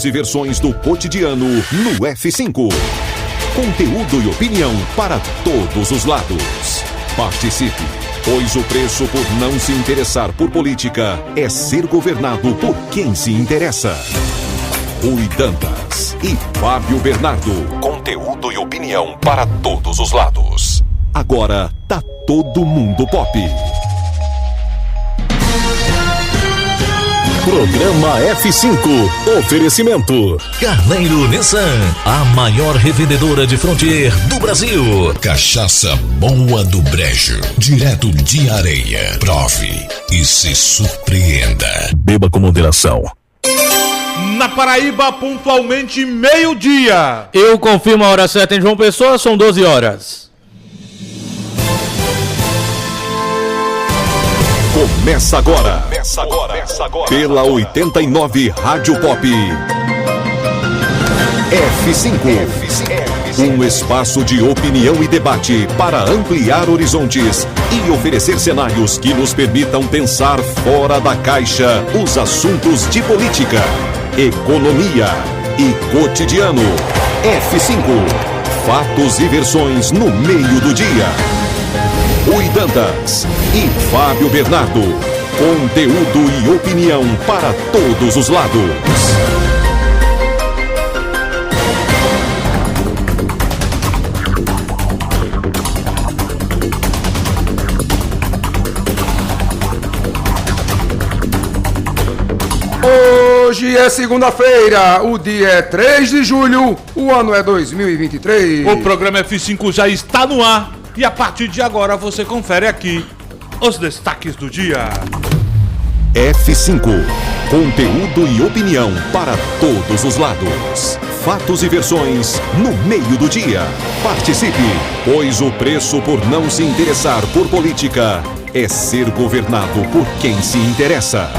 E versões do cotidiano no F5. Conteúdo e opinião para todos os lados. Participe, pois o preço por não se interessar por política é ser governado por quem se interessa. Rui Dantas e Fábio Bernardo. Conteúdo e opinião para todos os lados. Agora tá todo mundo pop. Programa F5. Oferecimento Carneiro Nissan, a maior revendedora de Frontier do Brasil. Cachaça Boa do Brejo, direto de Areia. Prove e se surpreenda. Beba com moderação. Na Paraíba, pontualmente meio-dia. Eu confirmo a hora certa em João Pessoa, são 12 horas. Começa agora. Pela 89 Rádio Pop. F5. Um espaço de opinião e debate para ampliar horizontes e oferecer cenários que nos permitam pensar fora da caixa os assuntos de política, economia e cotidiano. F5. Fatos e versões no meio do dia. Rui Dantas e Fábio Bernardo. Conteúdo e opinião para todos os lados. Hoje é segunda-feira, o dia é 3 de julho, o ano é 2023. O programa F5 já está no ar e a partir de agora você confere aqui os destaques do dia. F5. Conteúdo e opinião para todos os lados. Fatos e versões no meio do dia. Participe, pois o preço por não se interessar por política é ser governado por quem se interessa.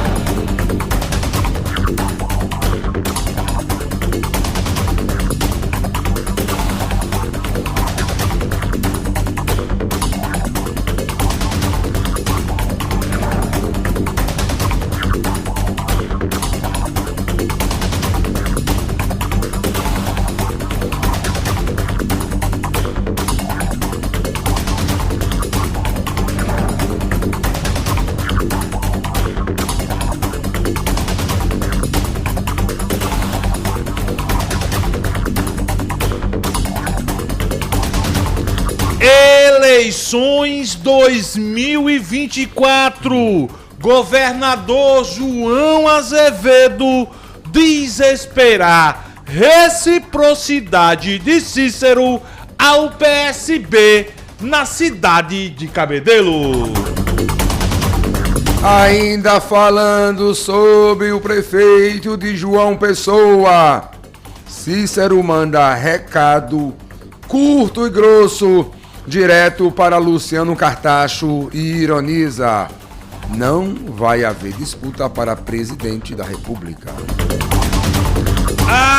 Eleições 2024. Governador João Azevedo diz esperar reciprocidade de Cícero ao PSB na cidade de Cabedelo. Ainda falando sobre o prefeito de João Pessoa, Cícero manda recado curto e grosso direto para Luciano Cartacho e ironiza: não vai haver disputa para presidente da República.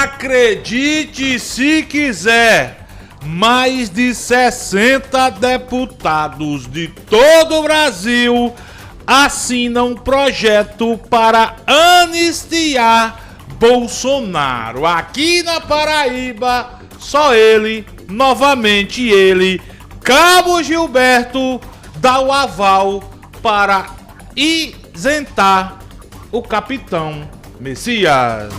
Acredite se quiser, mais de 60 deputados de todo o Brasil assinam projeto para anistiar Bolsonaro. Aqui na Paraíba, só ele, novamente ele, Cabo Gilberto, dá o aval para isentar o capitão Messias.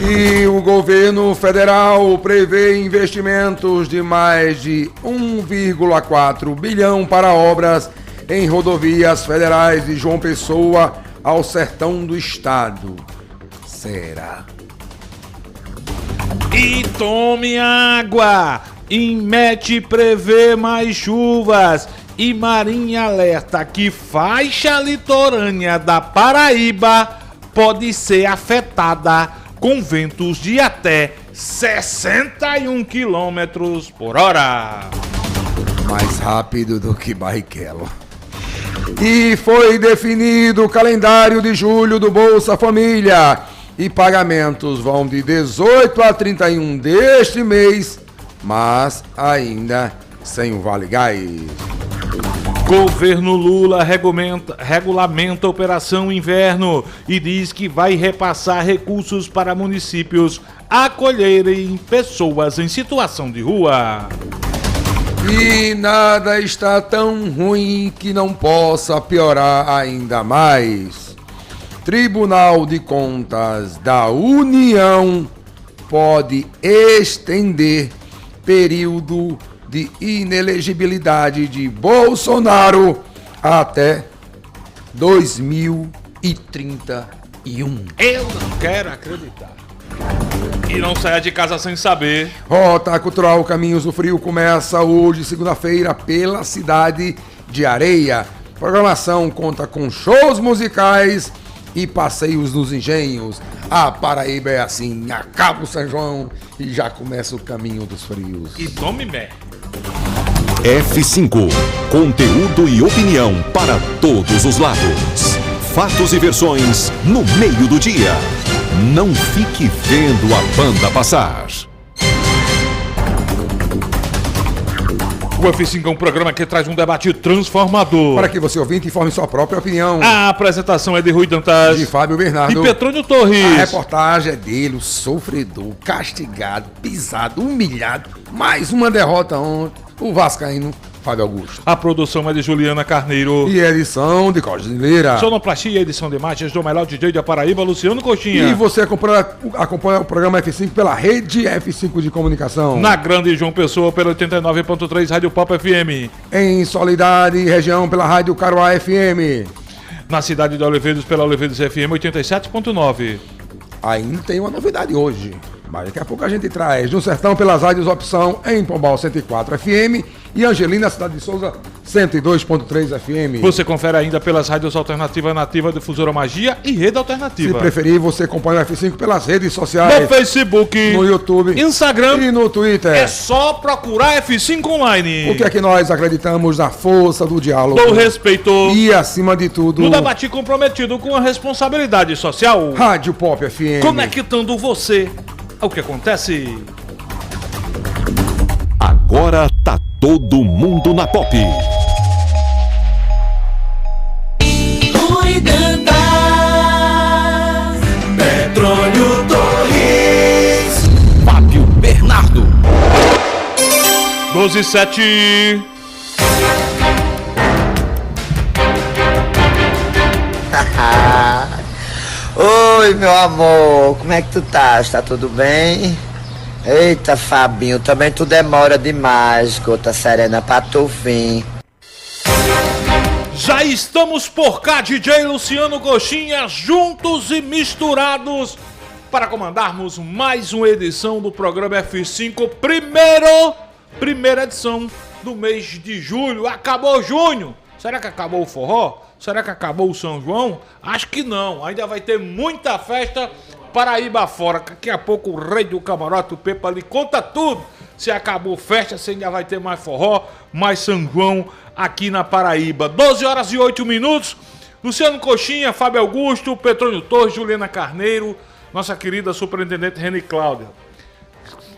E o governo federal prevê investimentos de mais de 1,4 bilhão para obras em rodovias federais de João Pessoa ao sertão do estado. Será? E tome água! INMET prevê mais chuvas e Marinha alerta que faixa litorânea da Paraíba pode ser afetada com ventos de até 61 km por hora. Mais rápido do que Barrichello. E foi definido o calendário de julho do Bolsa Família. E pagamentos vão de 18 a 31 deste mês, mas ainda sem o Vale Gás. Governo Lula regulamenta a Operação Inverno e diz que vai repassar recursos para municípios acolherem pessoas em situação de rua. E nada está tão ruim que não possa piorar ainda mais. Tribunal de Contas da União pode estender período de inelegibilidade de Bolsonaro até 2031. Eu não quero acreditar. E não saia de casa sem saber. Rota Cultural Caminhos do Frio começa hoje, segunda-feira, pela cidade de Areia. Programação conta com shows musicais e passeios nos engenhos. A Paraíba é assim, acaba o São João e já começa o Caminho dos Frios. E tome mé. F5. Conteúdo e opinião para todos os lados. Fatos e versões no meio do dia. Não fique vendo a banda passar. O F5 é um programa que traz um debate transformador. Para que você, ouvinte, informe sua própria opinião. A apresentação é de Rui Dantas, De Fábio Bernardo. e Petrônio Torres. A reportagem é dele, o sofredor, castigado, pisado, humilhado. Mais uma derrota ontem. O vascaíno Fábio Augusto. A produção é de Juliana Carneiro. E edição de Cláudio Oliveira. Sonoplastia e edição de imagens do melhor DJ da Paraíba, Luciano Coxinha. E você acompanha o programa F5 pela rede F5 de comunicação. Na Grande João Pessoa, pela 89.3 Rádio Pop FM. Em Soledade, região, pela Rádio Caruá FM. Na cidade de Oliveiros, pela Oliveiros FM 87.9. Ainda tem uma novidade hoje, mas daqui a pouco a gente traz. No Sertão, pelas rádios Opção, em Pombal 104 FM e Angelina, cidade de Souza, 102.3 FM. Você confere ainda pelas rádios Alternativa Nativa, Difusora Magia e Rede Alternativa. Se preferir, você acompanha o F5 pelas redes sociais. No Facebook, no YouTube, Instagram e no Twitter. É só procurar F5 Online. Porque aqui nós acreditamos na força do diálogo. Do respeito. E, acima de tudo, no debate comprometido com a responsabilidade social. Rádio Pop FM. Conectando você ao que acontece. Agora tá todo mundo na Pop. Rui Dantas, Petrônio Torres, Fábio Bernardo. 12:07. Oi, meu amor, como é que tu tá? Tá tudo bem? Eita, Fabinho, também tu demora demais, gota serena pra tu vir. Já estamos por cá, DJ Luciano Coxinha, juntos e misturados, para comandarmos mais uma edição do programa F5, primeira edição do mês de julho. Acabou junho. Será que acabou o forró? Será que acabou o São João? Acho que não. Ainda vai ter muita festa Paraíba fora. Daqui a pouco o rei do camarote, o Pepa, ali conta tudo. Se acabou festa, se ainda vai ter mais forró, mais São João aqui na Paraíba. 12h08. Luciano Coxinha, Fábio Augusto, Petrônio Torres, Juliana Carneiro, nossa querida superintendente Reni Cláudia.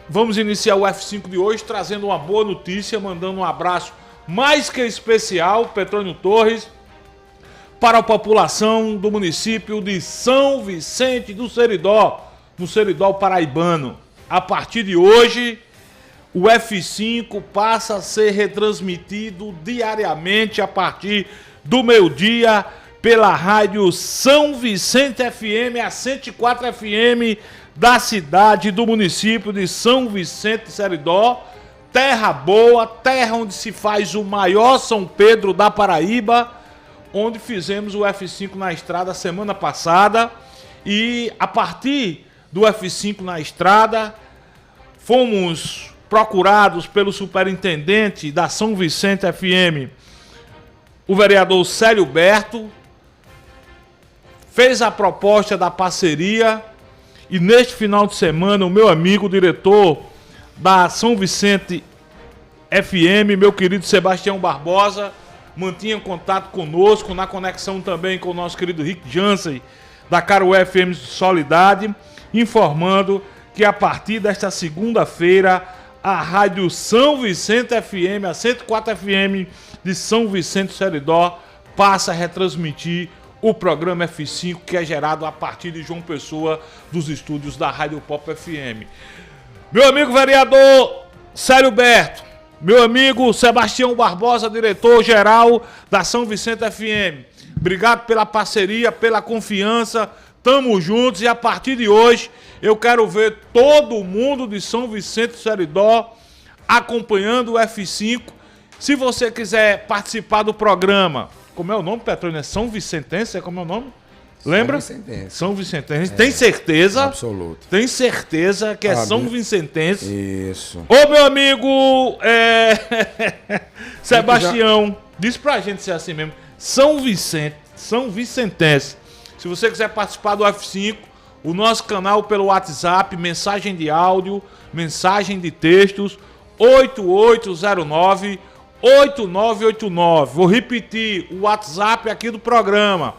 Vamos iniciar o F5 de hoje trazendo uma boa notícia, mandando um abraço mais que especial, Petrônio Torres, para a população do município de São Vicente do Seridó, no Seridó paraibano. A partir de hoje, o F5 passa a ser retransmitido diariamente a partir do meio-dia pela rádio São Vicente FM, a 104 FM da cidade do município de São Vicente do Seridó. Terra boa, terra onde se faz o maior São Pedro da Paraíba, onde fizemos o F5 na estrada semana passada. E a partir do F5 na estrada, fomos procurados pelo superintendente da São Vicente FM, o vereador Célio Berto, fez a proposta da parceria e neste final de semana o meu amigo diretor da São Vicente FM, meu querido Sebastião Barbosa, mantinha contato conosco, na conexão também com o nosso querido Rick Jansen, da Caruá FM Solidade, informando que a partir desta segunda-feira, a rádio São Vicente FM, a 104 FM de São Vicente do Seridó passa a retransmitir o programa F5, que é gerado a partir de João Pessoa, dos estúdios da Rádio Pop FM. Meu amigo vereador Célio Berto, meu amigo Sebastião Barbosa, diretor-geral da São Vicente FM, obrigado pela parceria, pela confiança, tamo juntos e a partir de hoje eu quero ver todo mundo de São Vicente do Seridó acompanhando o F5. Se você quiser participar do programa, como é o nome, Petrônio? É São Vicentense? Como é o nome? Lembra? São Vicentense. São Vicentense. Tem certeza? Absoluto. Tem certeza que é São Vicentense? Isso. Ô, meu amigo Sebastião, diz pra gente se é assim mesmo. São Vicente, São Vicentense. Se você quiser participar do F5, o nosso canal pelo WhatsApp, mensagem de áudio, mensagem de textos, 8809-8989. Vou repetir o WhatsApp aqui do programa,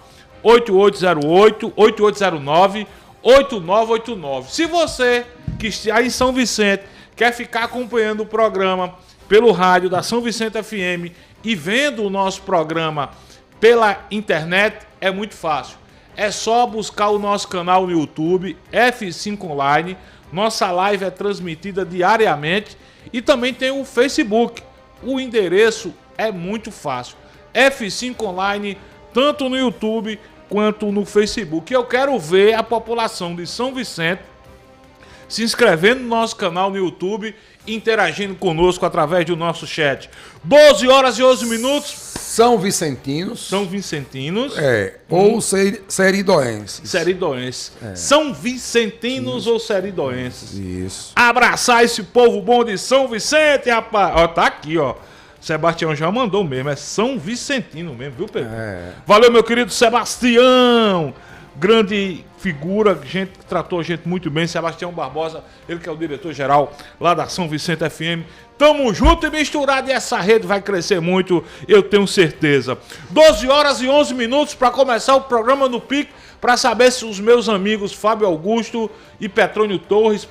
8808-8809-8989. Se você que está em São Vicente quer ficar acompanhando o programa pelo rádio da São Vicente FM e vendo o nosso programa pela internet, é muito fácil. É só buscar o nosso canal no YouTube, F5 Online. Nossa live é transmitida diariamente e também tem o Facebook. O endereço é muito fácil. F5 Online, tanto no YouTube quanto no Facebook. Eu quero ver a população de São Vicente se inscrevendo no nosso canal no YouTube, interagindo conosco através do nosso chat. 12 horas e 11 minutos. São Vicentinos. São Vicentinos. Ou seridoenses. Seridoenses. São Vicentinos ou seridoenses. Isso. Abraçar esse povo bom de São Vicente, rapaz. Ó, tá aqui, ó. Sebastião já mandou mesmo. É São Vicentino mesmo, viu, Pedro? Valeu, meu querido Sebastião. Grande figura, gente que tratou a gente muito bem. Sebastião Barbosa, ele que é o diretor-geral lá da São Vicente FM. Tamo junto e misturado e essa rede vai crescer muito, eu tenho certeza. 12 horas e 11 minutos para começar o programa no PIC, para saber se os meus amigos Fábio Augusto e Petrônio Torres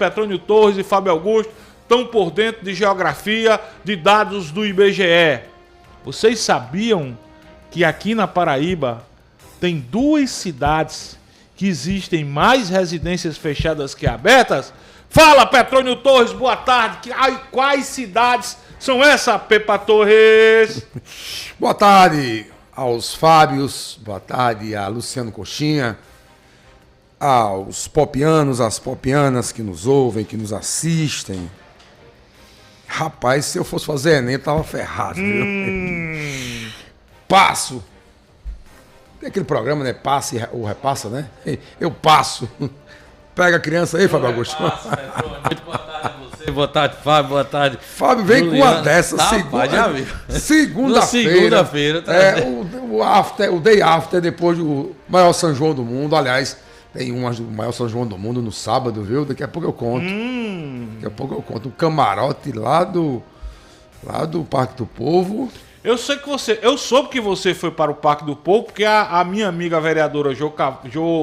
e Fábio Augusto estão por dentro de geografia, de dados do IBGE. Vocês sabiam que aqui na Paraíba tem 2 cidades que existem mais residências fechadas que abertas? Fala, Petrônio Torres, boa tarde. Quais cidades são essas, Pepa Torres? Boa tarde aos Fábios, boa tarde a Luciano Coxinha, aos popianos, às popianas que nos ouvem, que nos assistem. Rapaz, se eu fosse fazer Enem, eu tava ferrado, viu? Passo. Tem aquele programa, né? Passe ou repassa, né? Eu passo. Pega a criança aí, Fábio Augusto. Muito boa tarde a você, boa tarde, Fábio, boa tarde. Fábio vem Juliana. Com uma dessa, segunda-feira. O day after, depois do maior São João do mundo. Aliás, tem uma do maior São João do mundo no sábado, viu? Daqui a pouco eu conto. Daqui a pouco eu conto. Um camarote lá do Parque do Povo. Eu soube que você foi para o Parque do Povo, porque a minha amiga vereadora Jo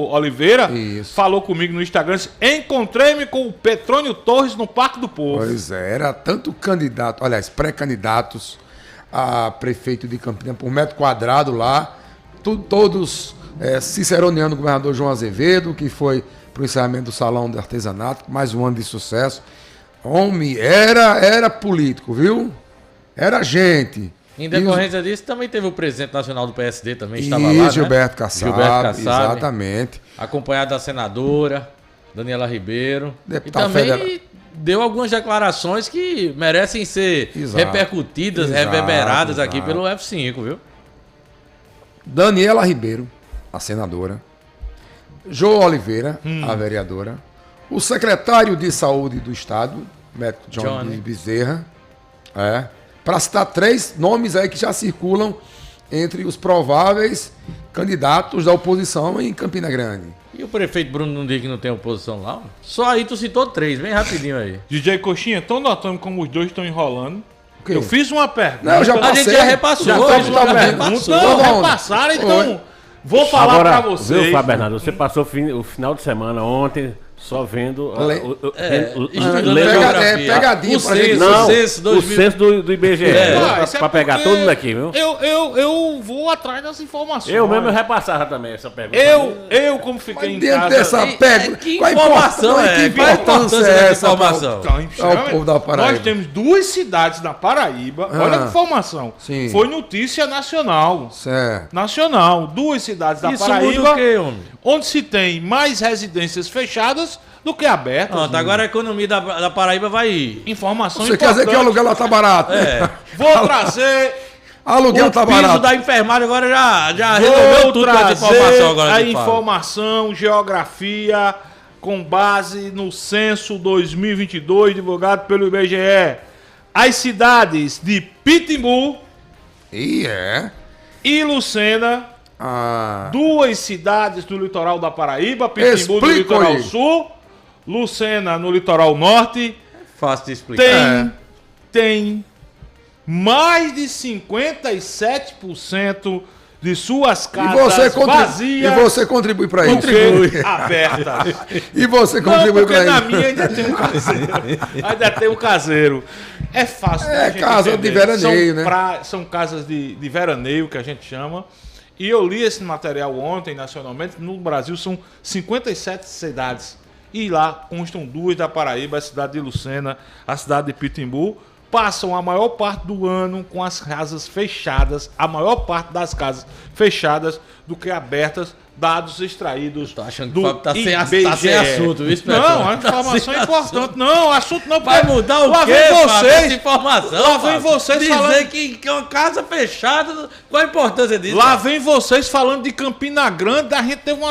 Oliveira falou comigo no Instagram, encontrei-me com o Petrônio Torres no Parque do Povo. Pois é, era tanto candidato, aliás, pré-candidatos a prefeito de Campinas por metro quadrado lá, todos ciceroneando o governador João Azevedo, que foi para o encerramento do Salão de Artesanato, mais um ano de sucesso. Homem, era político, viu? Era gente. Em decorrência disso, também teve o presidente nacional do PSD, também estava lá, Gilberto Kassab, exatamente. Acompanhado da senadora Daniela Ribeiro. Deputado e também deu algumas declarações que merecem ser repercutidas, reverberadas aqui pelo F5, viu? Daniela Ribeiro, a senadora. Jo Oliveira, a vereadora. O secretário de Saúde do Estado, médico Johnny Bezerra. Para citar 3 nomes aí que já circulam entre os prováveis candidatos da oposição em Campina Grande. E o prefeito Bruno não diz que não tem oposição lá? Só aí tu citou 3, bem rapidinho aí. DJ Coxinha, estão notando como os dois estão enrolando? Eu fiz uma pergunta. Não, já passei. A gente já repassou. Repassaram, então vou falar para vocês. Viu, Fábio Bernardo, você passou o final de semana ontem Só vendo. Pegadinha pra gente. Não, o censo do IBGE. Pra pegar todo mundo aqui, viu? Eu vou atrás das informações. Eu mesmo repassava também essa pergunta. Eu como fiquei em Dentro casa... dessa pergunta. Que informação é? Que importância é essa? Informação? Ao povo da Paraíba. Nós temos 2 cidades na Paraíba. Olha que informação. Sim. Foi notícia nacional. Certo. Nacional. 2 cidades da Isso Paraíba. muda o quê, homem? Onde se tem mais residências fechadas do que abertas. Pronto, agora a economia da Paraíba vai... Informação Você quer dizer que o aluguel lá tá barato? Vou trazer... Aluguel tá O piso barato. da enfermagem agora já resolveu tudo com essa informação agora. a que fala. informação, geografia, com base no censo 2022 divulgado pelo IBGE. As cidades de Pitimbu e Lucena, 2 cidades do litoral da Paraíba, Pitimbu no litoral aí. sul, Lucena no litoral norte, Fácil de explicar. tem mais de 57% de suas casas vazias. E você contribui para isso. Abertas. E você Não, contribui porque para na isso. minha ainda tem um caseiro. Ainda tem um caseiro. É fácil. É da gente casa entender. de veraneio, né? São casas de veraneio que a gente chama. E eu li esse material ontem, nacionalmente. No Brasil são 57 cidades. E lá constam 2 da Paraíba, a cidade de Lucena, a cidade de Pitimbu. Passam a maior parte do ano com as casas fechadas, a maior parte das casas fechadas do que abertas, dados extraídos Tô achando que do o Fábio tá sem IBGE. assunto, viu, Não, a informação é importante. Não, assunto não. Vai mudar o lá quê, vem Fábio, vocês, essa informação? lá vem Fábio? vocês dizer falando... que é uma casa fechada, qual a importância disso? Lá Fábio? vem vocês falando de Campina Grande, a gente teve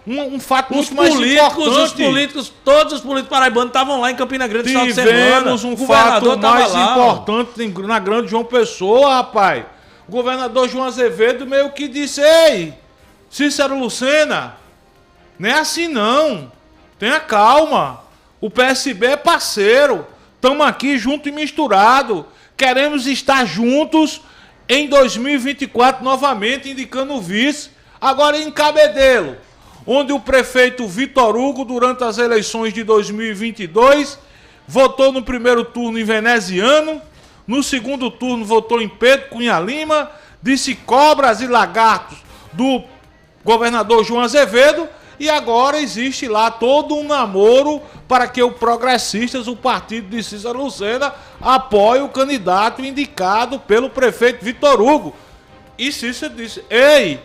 um fato Os muito mais políticos, importante. todos os políticos paraibanos estavam lá em Campina Grande no final de semana. Tivemos um O governador fato tava mais lá, importante na grande João Pessoa, rapaz. O governador João Azevedo meio que disse: ei, Cícero Lucena, não é assim não. Tenha calma. O PSB é parceiro. Estamos aqui junto e misturado. Queremos estar juntos em 2024 novamente, indicando o vice. Agora em Cabedelo, onde o prefeito Vitor Hugo, durante as eleições de 2022, votou no primeiro turno em Veneziano, no segundo turno votou em Pedro Cunha Lima, disse cobras e lagartos do governador João Azevedo, e agora existe lá todo um namoro para que o Progressistas, o partido de Cícero Lucena, apoie o candidato indicado pelo prefeito Vitor Hugo. E Cícero disse: ei,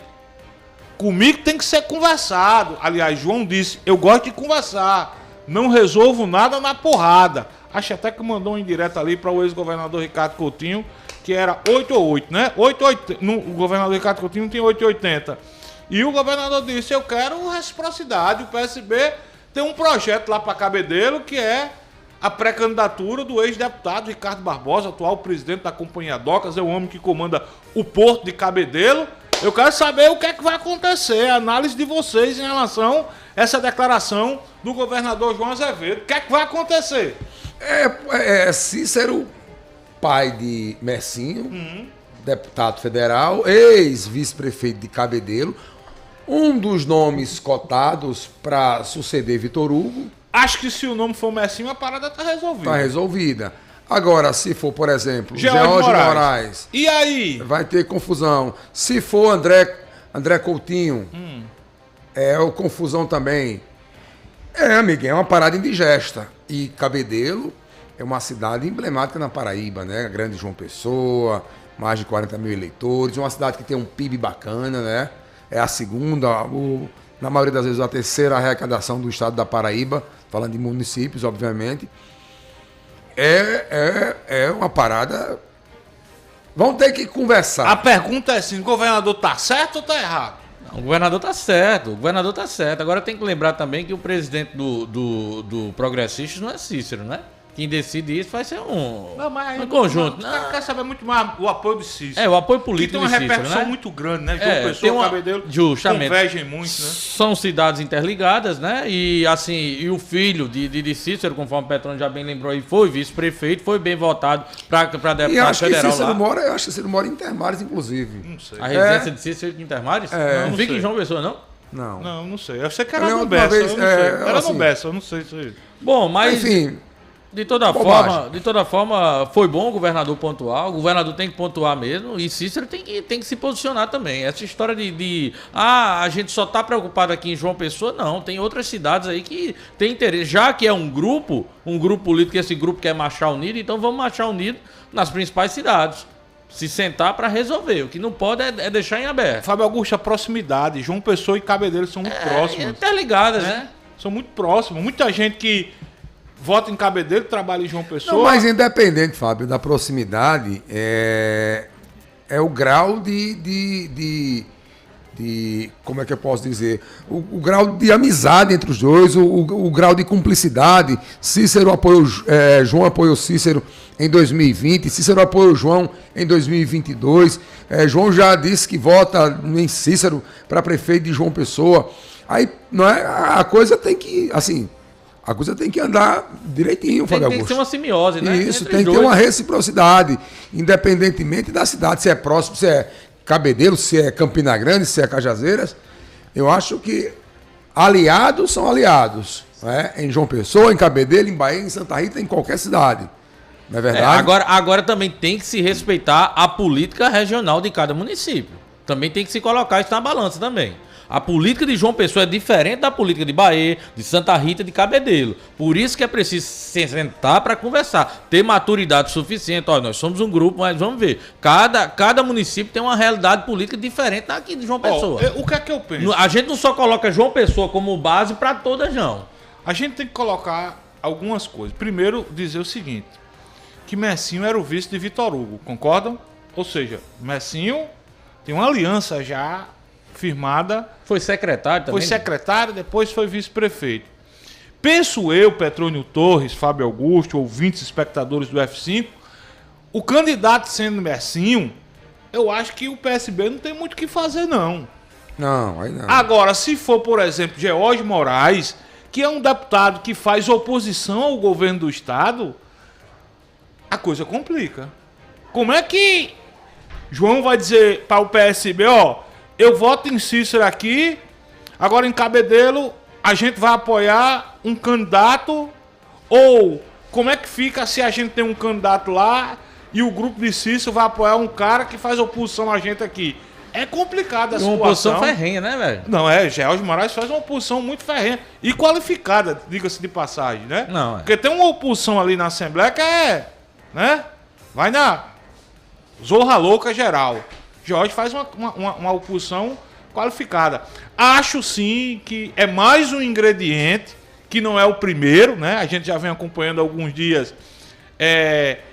comigo tem que ser conversado. Aliás, João disse: eu gosto de conversar, não resolvo nada na porrada. Acho até que mandou um indireto ali para o ex-governador Ricardo Coutinho, que era 8 ou 8, né? 880. O governador Ricardo Coutinho tem 880. E o governador disse: eu quero reciprocidade. O PSB tem um projeto lá para Cabedelo, que é a pré-candidatura do ex-deputado Ricardo Barbosa, atual presidente da Companhia Docas, é o homem que comanda o Porto de Cabedelo. Eu quero saber o que é que vai acontecer, a análise de vocês em relação a essa declaração do governador João Azevedo. O que é que vai acontecer? Cícero, pai de Messinho, deputado federal, ex-vice-prefeito de Cabedelo, um dos nomes cotados para suceder Vitor Hugo. Acho que se o nome for Messinho, a parada está resolvida. Está resolvida. Agora, se for, por exemplo, George Moraes, e aí? vai ter confusão. Se for André Coutinho, é confusão também. Amiguinho, é uma parada indigesta. E Cabedelo é uma cidade emblemática na Paraíba, né? Grande João Pessoa, mais de 40 mil eleitores, uma cidade que tem um PIB bacana, né? É a segunda, na maioria das vezes a terceira arrecadação do estado da Paraíba, falando de municípios, obviamente. É uma parada. Vão ter que conversar. A pergunta é assim: o governador tá certo ou tá errado? Não, o governador tá certo, Agora tem que lembrar também que o presidente do Progressistas não é Cícero, né? Quem decide isso vai ser um conjunto. Não, quer saber muito mais o apoio do Cícero. O apoio político que tem uma de Cícero, repercussão né? muito grande, né? João Pessoa, Cabedelo convergem muito, né? São cidades interligadas, né? E assim, e o filho de Cícero, conforme o Petrônio já bem lembrou aí, foi vice-prefeito, foi bem votado para deputado federal lá. Eu acho que Cícero mora em Intermares, inclusive. Não sei. A residência de Cícero em Intermares? Não fica em João Pessoa, não? Não sei. Eu sei que era Eu no lembro uma Bessa, eu vez, não sei. Era assim, no Bessa, eu não sei se... Bom, mas... Enfim, De toda forma, foi bom o governador pontuar. O governador tem que pontuar mesmo. E Cícero tem que se posicionar também. Essa história a gente só está preocupado aqui em João Pessoa, não. Tem outras cidades aí que tem interesse. Já que é um grupo político, esse grupo quer marchar unido, então vamos marchar unido nas principais cidades. Se sentar para resolver. O que não pode é deixar em aberto. Fábio Augusto, a proximidade. João Pessoa e Cabedelo são muito próximos. Até ligadas, né? São muito próximos. Muita gente que vota em Cabedelo, trabalha em João Pessoa. Não, mas independente, Fábio, da proximidade, é o grau de como é que eu posso dizer? O grau de amizade entre os dois, o grau de cumplicidade. Cícero apoiou, João apoiou Cícero em 2020, Cícero apoiou João em 2022. João já disse que vota em Cícero para prefeito de João Pessoa. Aí, não é, a coisa tem que, assim... A coisa tem que andar direitinho, Fábio Augusto. Tem que ser uma simbiose, né? Isso, tem que ter uma reciprocidade, independentemente da cidade, se é próximo, se é Cabedelo, se é Campina Grande, se é Cajazeiras. Eu acho que aliados são aliados. Né? Em João Pessoa, em Cabedelo, em Bahia, em Santa Rita, em qualquer cidade. Não é verdade? Agora também tem que se respeitar a política regional de cada município. Também tem que se colocar isso na balança também. A política de João Pessoa é diferente da política de Bahia, de Santa Rita, de Cabedelo. Por isso que é preciso se sentar para conversar, ter maturidade suficiente. Olha, nós somos um grupo, mas vamos ver. Cada município tem uma realidade política diferente daqui de João Pessoa. O que é que eu penso? A gente não só coloca João Pessoa como base para todas, não. A gente tem que colocar algumas coisas. Primeiro, dizer o seguinte, que Messinho era o vice de Vitor Hugo, concordam? Ou seja, Messinho tem uma aliança já firmada. Foi secretário também? Foi secretário, depois foi vice-prefeito. Penso eu, Petrônio Torres, Fábio Augusto, ouvintes, espectadores do F5, o candidato sendo Messinho, eu acho que o PSB não tem muito o que fazer, não. Não, aí não. Agora, se for, por exemplo, George Moraes, que é um deputado que faz oposição ao governo do estado, a coisa complica. Como é que João vai dizer para o PSB, eu voto em Cícero aqui, agora em Cabedelo a gente vai apoiar um candidato, ou como é que fica se a gente tem um candidato lá e o grupo de Cícero vai apoiar um cara que faz oposição a gente aqui? É complicada a situação. Uma oposição ferrenha, né, velho? Não, George Moraes faz uma oposição muito ferrenha e qualificada, diga-se de passagem, né? Não, Porque tem uma oposição ali na Assembleia que né? Vai na zorra louca geral. Jorge faz uma oposição qualificada. Acho sim que é mais um ingrediente, que não é o primeiro, né? A gente já vem acompanhando há alguns dias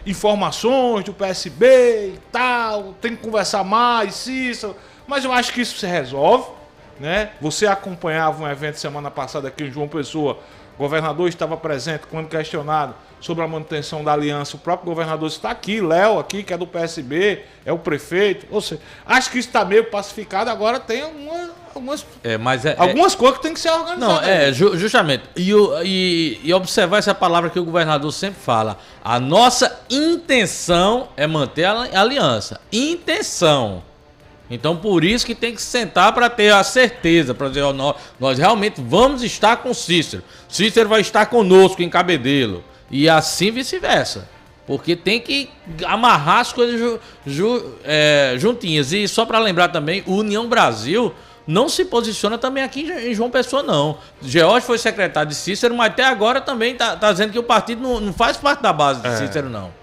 informações do PSB e tal, tem que conversar mais, isso, mas eu acho que isso se resolve, né? Você acompanhava um evento semana passada aqui em João Pessoa, o governador estava presente quando questionado sobre a manutenção da aliança. O próprio governador está aqui, Léo aqui, que é do PSB, é o prefeito. Ou seja, acho que isso está meio pacificado. Agora tem algumas coisas que tem que ser organizadas. Não, justamente. E observar essa palavra que o governador sempre fala. A nossa intenção é manter a aliança. Intenção. Então, por isso que tem que sentar para ter a certeza, para dizer, nós realmente vamos estar com Cícero. Cícero vai estar conosco em Cabedelo. E assim vice-versa. Porque tem que amarrar as coisas juntinhas. E só para lembrar também, o União Brasil não se posiciona também aqui em João Pessoa, não. George foi secretário de Cícero, mas até agora também tá dizendo que o partido não faz parte da base de Cícero, não.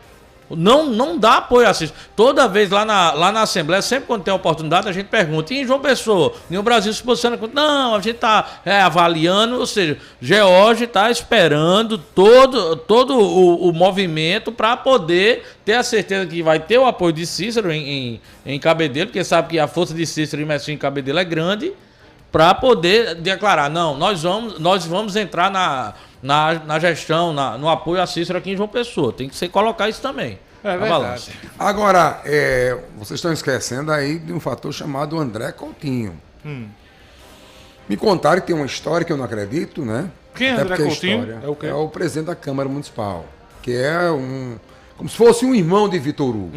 Não dá apoio a Cícero. Toda vez lá na Assembleia, sempre quando tem oportunidade, a gente pergunta. E em João Pessoa, União Brasil se posiciona com... Não, a gente está avaliando, ou seja, George está esperando todo o movimento para poder ter a certeza que vai ter o apoio de Cícero em Cabedelo, porque sabe que a força de Cícero e Messinho em Cabedelo é grande, para poder declarar, não, nós vamos entrar na gestão, no apoio a Cícero aqui em João Pessoa. Tem que colocar isso também. É verdade. Agora, vocês estão esquecendo aí de um fator chamado André Coutinho. Me contaram que tem uma história que eu não acredito, né? Quem é André Coutinho? É o quê? É o presidente da Câmara Municipal, que é como se fosse um irmão de Vitor Hugo.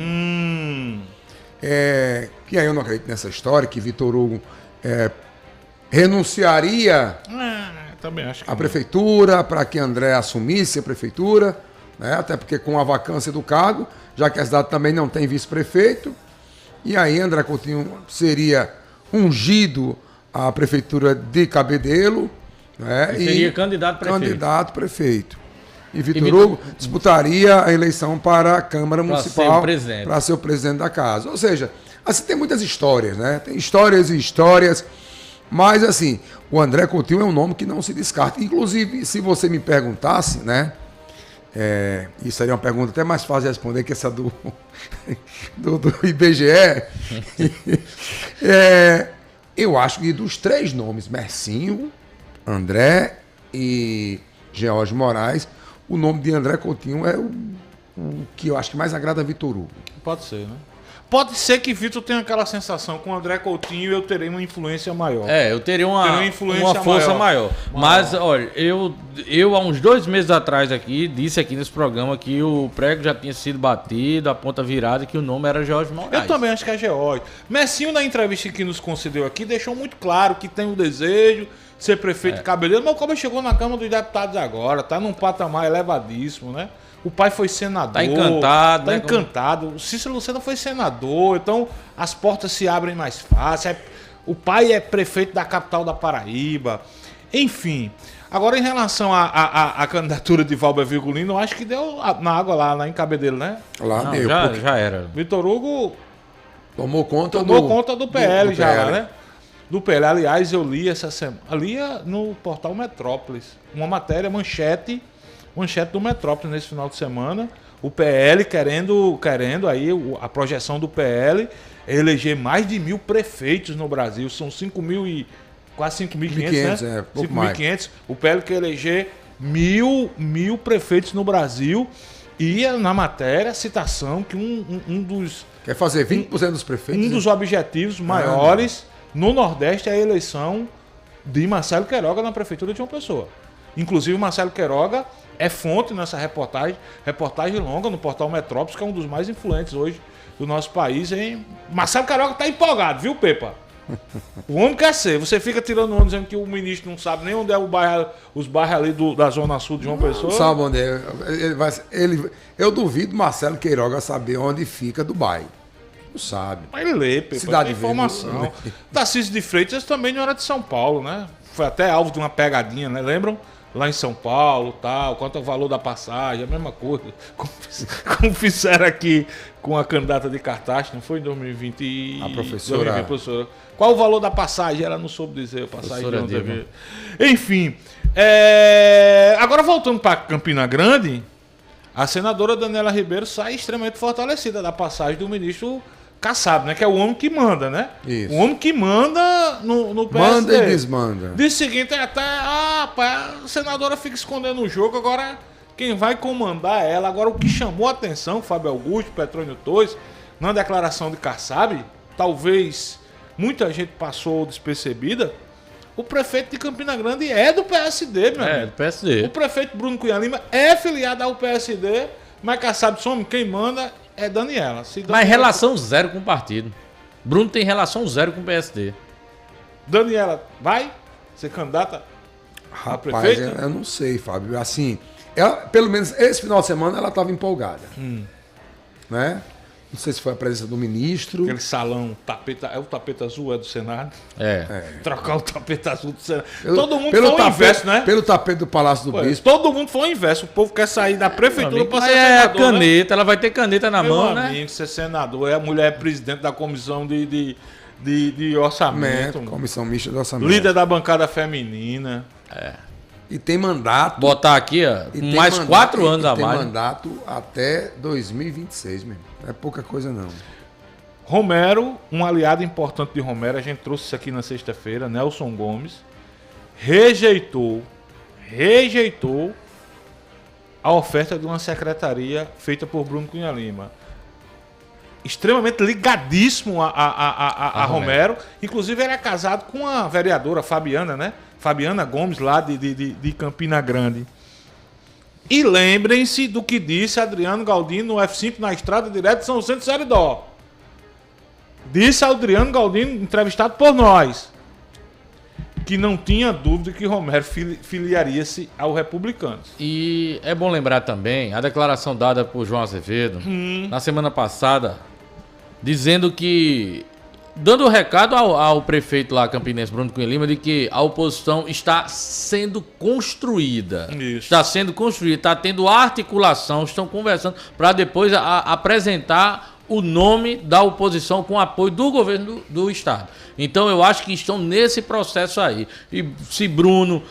Que aí eu não acredito nessa história, que Vitor Hugo renunciaria Também acho que à prefeitura para que André assumisse a prefeitura, né? Até porque com a vacância do cargo, já que a cidade também não tem vice-prefeito, e aí André Coutinho seria ungido à prefeitura de Cabedelo, né? Ele seria candidato prefeito. Candidato prefeito. E Vitor Hugo disputaria a eleição para a Câmara Municipal para ser o presidente da casa. Ou seja, assim, tem muitas histórias, né? Tem histórias e histórias, mas assim, o André Coutinho é um nome que não se descarta. Inclusive, se você me perguntasse, né? Isso seria uma pergunta até mais fácil de responder que essa do IBGE. Eu acho que dos 3 nomes, Mercinho, André e George Moraes, o nome de André Coutinho é o que eu acho que mais agrada a Vitor Hugo. Pode ser, né? Pode ser que Vitor tenha aquela sensação com o André Coutinho eu terei uma influência maior. Eu teria uma força maior. Mas, olha, eu há uns 2 meses atrás aqui, disse aqui nesse programa que o prego já tinha sido batido, a ponta virada, que o nome era Jorge Moraes. Eu também acho que é George. Messinho, na entrevista que nos concedeu aqui, deixou muito claro que tem o desejo de ser prefeito de Cabedelo, mas o Cabo chegou na Câmara dos Deputados agora, tá num patamar elevadíssimo, né? O pai foi senador. Tá encantado, tá né? encantado. O Cícero Lucena foi senador, então as portas se abrem mais fácil. O pai é prefeito da capital da Paraíba. Enfim. Agora, em relação à candidatura de Valber Virgulino, eu acho que deu na água lá em Cabedelo, né? Lá Não, deu. já era. Vitor Hugo Tomou conta do PL já PL. lá, né? Do PL. Aliás, eu li essa semana. Ali no portal Metrópolis. Uma matéria, manchete do Metrópolis nesse final de semana. O PL querendo aí, a projeção do PL é eleger mais de 1.000 prefeitos no Brasil. São 5.000 quase 5.500, né? Pouco mais. 5.500. O PL quer eleger mil prefeitos no Brasil. E na matéria, a citação que um dos... Quer fazer 20% dos prefeitos? Um dos objetivos maiores no Nordeste é a eleição de Marcelo Queiroga na Prefeitura de João Pessoa. Inclusive, Marcelo Queiroga é fonte nessa reportagem longa no portal Metrópolis, que é um dos mais influentes hoje do nosso país. Hein? Marcelo Queiroga tá empolgado, viu, Pepa? O homem quer ser. Você fica tirando onda dizendo que o ministro não sabe nem onde é os bairros ali da Zona Sul de João Pessoa. Não sabe onde é. Eu duvido Marcelo Queiroga saber onde fica Dubai. Não sabe. Mas ele lê, Pepa, Cidade tem informação. Tarcísio de Freitas também não era de São Paulo, né? Foi até alvo de uma pegadinha, né? Lembram? Lá em São Paulo, tal, quanto é o valor da passagem, a mesma coisa. Como fizeram aqui com a candidata de Cartaz, não foi em 2020? A professora. Professora. Qual o valor da passagem? Ela não soube dizer a passagem. Enfim. Agora voltando para Campina Grande, a senadora Daniela Ribeiro sai extremamente fortalecida da passagem do ministro Kassab, né? Que é o homem que manda, né? Isso. O homem que manda no PSD. Manda e desmanda. Diz o seguinte, a senadora fica escondendo o jogo, agora quem vai comandar é ela. Agora o que chamou a atenção, Fábio Augusto, Petrônio Torres, na declaração de Kassab, talvez muita gente passou despercebida, o prefeito de Campina Grande é do PSD, meu amigo. Do PSD. O prefeito Bruno Cunha Lima é filiado ao PSD, mas Kassab some, quem manda é Daniela. Mas relação zero com o partido. Bruno tem relação zero com o PSD. Daniela vai ser candidata a Rapaz, prefeita? eu não sei, Fábio. Assim, ela, pelo menos esse final de semana ela estava empolgada. Né? Não sei se foi a presença do ministro. Aquele salão, o tapete azul é do Senado. Trocar o tapete azul do Senado. Todo mundo foi ao inverso, né? Pelo tapete do Palácio do Bispo. Todo mundo foi ao inverso. O povo quer sair da prefeitura para ser senador. senador. Caneta, ela vai ter caneta na mão, né? Amigo, ser senador. A mulher é presidente da comissão de orçamento. Comissão mista de orçamento. Líder da bancada feminina. E tem mandato. Botar aqui, ó, mais 4 anos a mais. Tem mandato até 2026, mesmo. Não é pouca coisa, não. Romero, um aliado importante de Romero, a gente trouxe isso aqui na sexta-feira, Nelson Gomes, rejeitou a oferta de uma secretaria feita por Bruno Cunha Lima. Extremamente ligadíssimo a Romero. Inclusive, ele é casado com a vereadora Fabiana, né? Fabiana Gomes, lá de Campina Grande. E lembrem-se do que disse Adriano Galdino no F5 na estrada direto de São Vicente do Seridó. Disse Adriano Galdino, entrevistado por nós. que não tinha dúvida que Romero filiaria-se ao Republicanos. E é bom lembrar também a declaração dada por João Azevedo na semana passada, dizendo que, dando o recado ao prefeito lá campinense, Bruno Cunha Lima, de que a oposição está sendo construída. Isso. Está sendo construída, está tendo articulação, estão conversando para depois apresentar o nome da oposição com apoio do governo do estado. Então eu acho que estão nesse processo aí. E se Bruno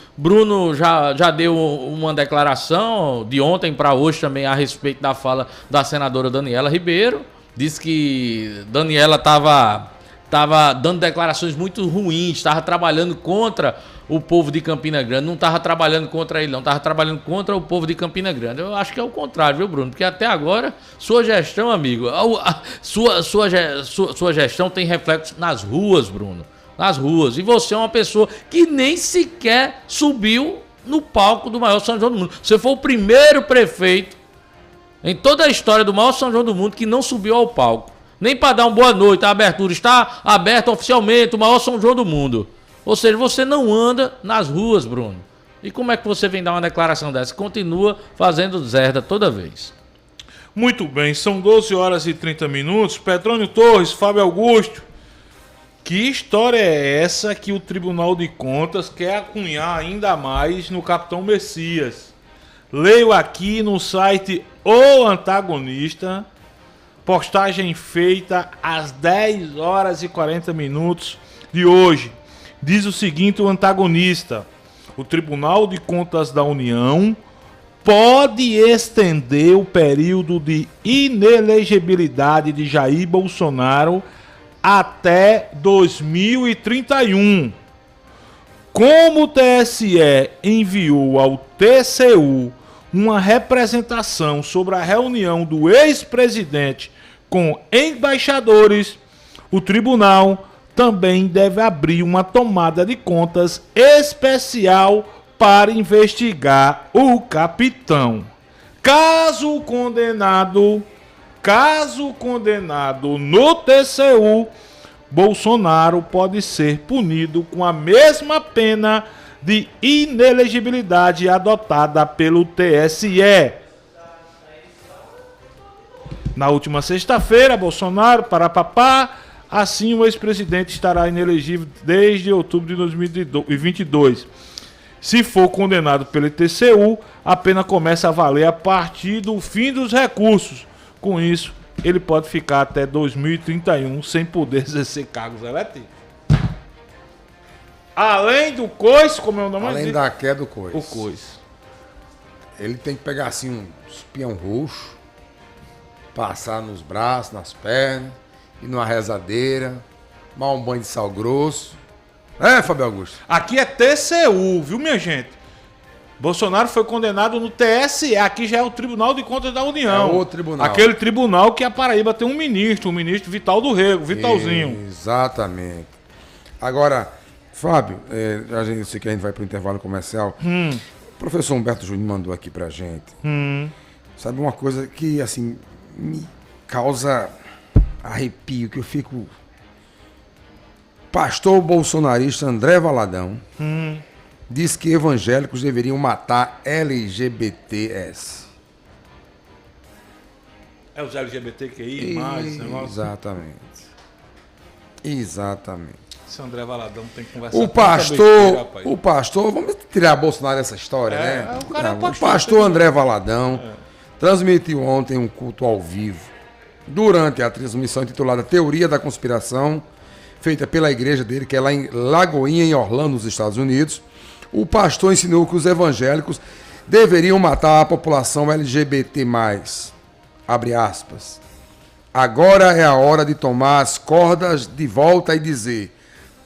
já deu uma declaração de ontem para hoje também a respeito da fala da senadora Daniela Ribeiro, disse que Daniela estava dando declarações muito ruins, estava trabalhando contra o povo de Campina Grande, não estava trabalhando contra ele, não, estava trabalhando contra o povo de Campina Grande. Eu acho que é o contrário, viu, Bruno? Porque até agora, sua gestão, amigo, sua gestão tem reflexo nas ruas, Bruno. Nas ruas. E você é uma pessoa que nem sequer subiu no palco do maior São João do mundo. Você foi o primeiro prefeito em toda a história do maior São João do mundo que não subiu ao palco. Nem para dar uma boa noite, a abertura está aberta oficialmente, o maior São João do mundo. Ou seja, você não anda nas ruas, Bruno. E como é que você vem dar uma declaração dessa? Continua fazendo zerda toda vez. Muito bem, são 12 horas e 30 minutos. Petrônio Torres, Fábio Augusto. Que história é essa que o Tribunal de Contas quer acunhar ainda mais no Capitão Messias? Leio aqui no site O Antagonista, postagem feita às 10 horas e 40 minutos de hoje. Diz o seguinte, o antagonista: o Tribunal de Contas da União pode estender o período de inelegibilidade de Jair Bolsonaro até 2031. Como o TSE enviou ao TCU uma representação sobre a reunião do ex-presidente com embaixadores, o tribunal também deve abrir uma tomada de contas especial para investigar o capitão. Caso condenado no TCU, Bolsonaro pode ser punido com a mesma pena de inelegibilidade adotada pelo TSE. Na última sexta-feira, Bolsonaro, assim o ex-presidente estará inelegível desde outubro de 2022. Se for condenado pelo TCU, a pena começa a valer a partir do fim dos recursos. Com isso, ele pode ficar até 2031 sem poder exercer cargos eletivos. Além do coice, como é o nome? Além da queda do coice. O coice. Ele tem que pegar assim um espião roxo, passar nos braços, nas pernas, ir numa rezadeira, tomar um banho de sal grosso. É, Fábio Augusto? Aqui é TCU, viu, minha gente? Bolsonaro foi condenado no TSE, aqui já é o Tribunal de Contas da União. É o tribunal. Aquele tribunal que a Paraíba tem um ministro, o ministro Vital do Rego, Vitalzinho. Exatamente. Agora, Fábio, eu sei que a gente vai para o intervalo comercial. O professor Humberto Júnior mandou aqui pra gente. Sabe uma coisa que, assim, me causa arrepio, que eu fico... Pastor bolsonarista André Valadão diz que evangélicos deveriam matar LGBTs. É os LGBTQI, mais negócio. Exatamente. Esse André Valadão tem que conversar o pastor, vamos tirar Bolsonaro dessa história, né? O pastor André Valadão transmitiu ontem um culto ao vivo. Durante a transmissão intitulada Teoria da Conspiração, feita pela igreja dele, que é lá em Lagoinha, em Orlando, nos Estados Unidos, o pastor ensinou que os evangélicos deveriam matar a população LGBT+. Abre aspas. Agora é a hora de tomar as cordas de volta e dizer: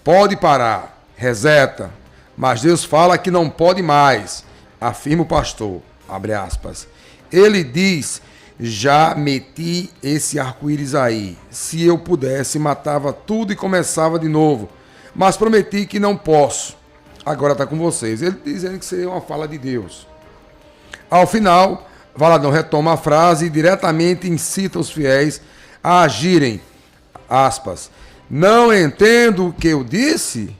pode parar, reseta, mas Deus fala que não pode mais, afirma o pastor. Abre aspas. Ele diz: já meti esse arco-íris aí. Se eu pudesse, matava tudo e começava de novo. Mas prometi que não posso. Agora está com vocês. Ele dizendo que seria uma fala de Deus. Ao final, Valadão retoma a frase e diretamente incita os fiéis a agirem. Aspas. Não entendo o que eu disse?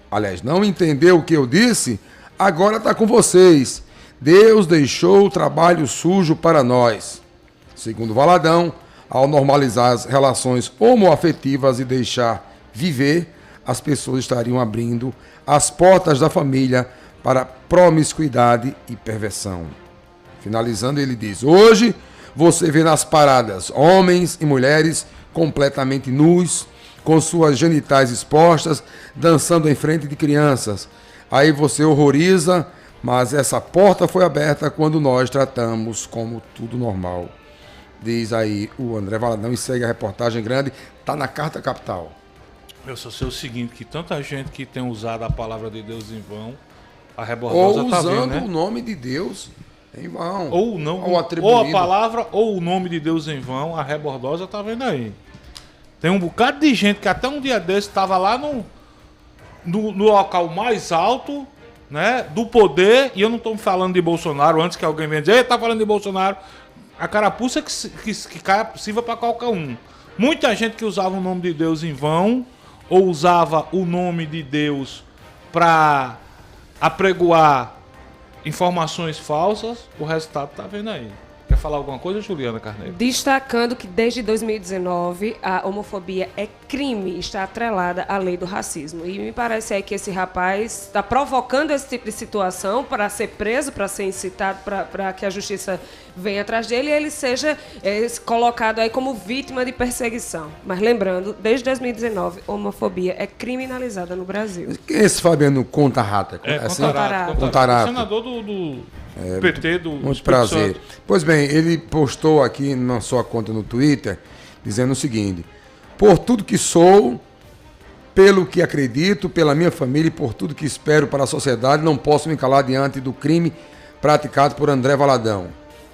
aliás, não entendeu o que eu disse, agora está com vocês. Deus deixou o trabalho sujo para nós. Segundo Valadão, ao normalizar as relações homoafetivas e deixar viver, as pessoas estariam abrindo as portas da família para promiscuidade e perversão. Finalizando, ele diz: hoje você vê nas paradas homens e mulheres completamente nus, com suas genitais expostas, dançando em frente de crianças. Aí você horroriza, mas essa porta foi aberta quando nós tratamos como tudo normal. Diz aí o André Valadão e segue a reportagem grande, está na Carta Capital. Eu só sei o seguinte, que tanta gente que tem usado a palavra de Deus em vão, a rebordosa ou tá usando vendo, né? o nome de Deus em vão. Ou não, ou a palavra ou o nome de Deus em vão, a rebordosa tá vendo aí. Tem um bocado de gente que até um dia desse estava lá no local mais alto, né, do poder, e eu não estou falando de Bolsonaro, antes que alguém venha dizer, tá falando de Bolsonaro, a carapuça que sirva para qualquer um. Muita gente que usava o nome de Deus em vão, ou usava o nome de Deus para apregoar informações falsas, o resultado tá vendo aí. Quer falar alguma coisa, Juliana Carneiro? Destacando que desde 2019 a homofobia é crime, está atrelada à lei do racismo. E me parece aí que esse rapaz está provocando esse tipo de situação para ser preso, para ser incitado, para que a justiça venha atrás dele e ele seja colocado aí como vítima de perseguição. Mas lembrando, desde 2019, homofobia é criminalizada no Brasil. Quem é esse Fabiano Contarata? Contarato. Senador do PT do muito prazer. Santo. Pois bem, ele postou aqui na sua conta no Twitter, dizendo o seguinte: por tudo que sou, pelo que acredito, pela minha família e por tudo que espero para a sociedade, não posso me calar diante do crime praticado por André Valadão.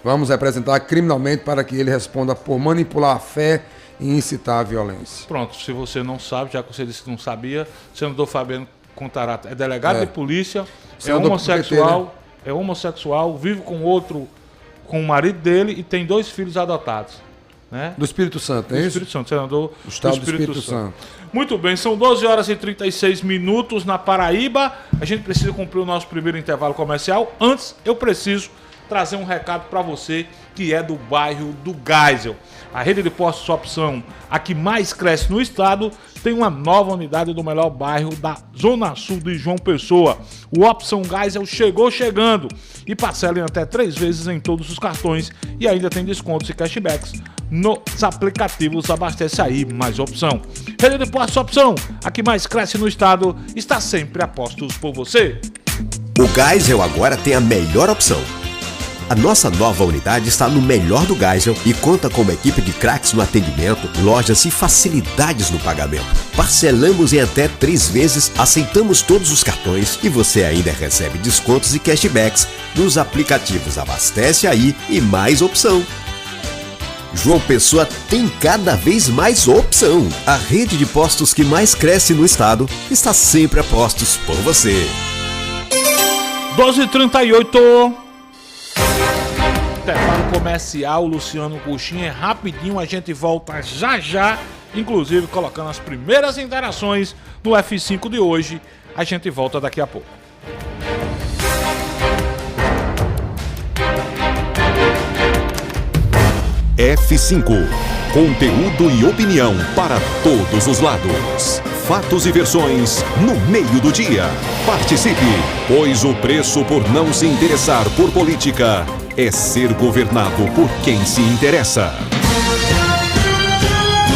Vamos representar criminalmente para que ele responda por manipular a fé e incitar a violência. Pronto, se você não sabe, já que você disse que não sabia, o senador Fabiano Contarato é delegado de polícia, é homossexual... PT, né? É homossexual, vive com o marido dele e tem 2 filhos adotados. Né? Do Espírito Santo, é isso? Do Espírito Santo, senador do Estado do Espírito Santo. Muito bem, são 12 horas e 36 minutos na Paraíba. A gente precisa cumprir o nosso primeiro intervalo comercial. Antes, eu preciso trazer um recado para você que é do bairro do Geisel. A rede de postos Opção, a que mais cresce no estado, tem uma nova unidade do melhor bairro da Zona Sul de João Pessoa. O Opção Geisel chegou chegando e parcela em até 3 vezes em todos os cartões e ainda tem descontos e cashbacks nos aplicativos. Abastece aí, mais opção. Rede de postos Opção, a que mais cresce no estado, está sempre a postos por você. O Geisel agora tem a melhor opção. A nossa nova unidade está no melhor do Geisel e conta com uma equipe de craques no atendimento, lojas e facilidades no pagamento. Parcelamos em até 3 vezes, aceitamos todos os cartões e você ainda recebe descontos e cashbacks nos aplicativos. Abastece aí e mais opção. João Pessoa tem cada vez mais opção. A rede de postos que mais cresce no estado está sempre a postos por você. 12h38. Intervalo comercial, Luciano Coxinha, rapidinho, a gente volta já, inclusive colocando as primeiras interações no F5 de hoje. A gente volta daqui a pouco. F5, conteúdo e opinião para todos os lados. Fatos e versões no meio do dia. Participe, pois o preço por não se interessar por política é ser governado por quem se interessa.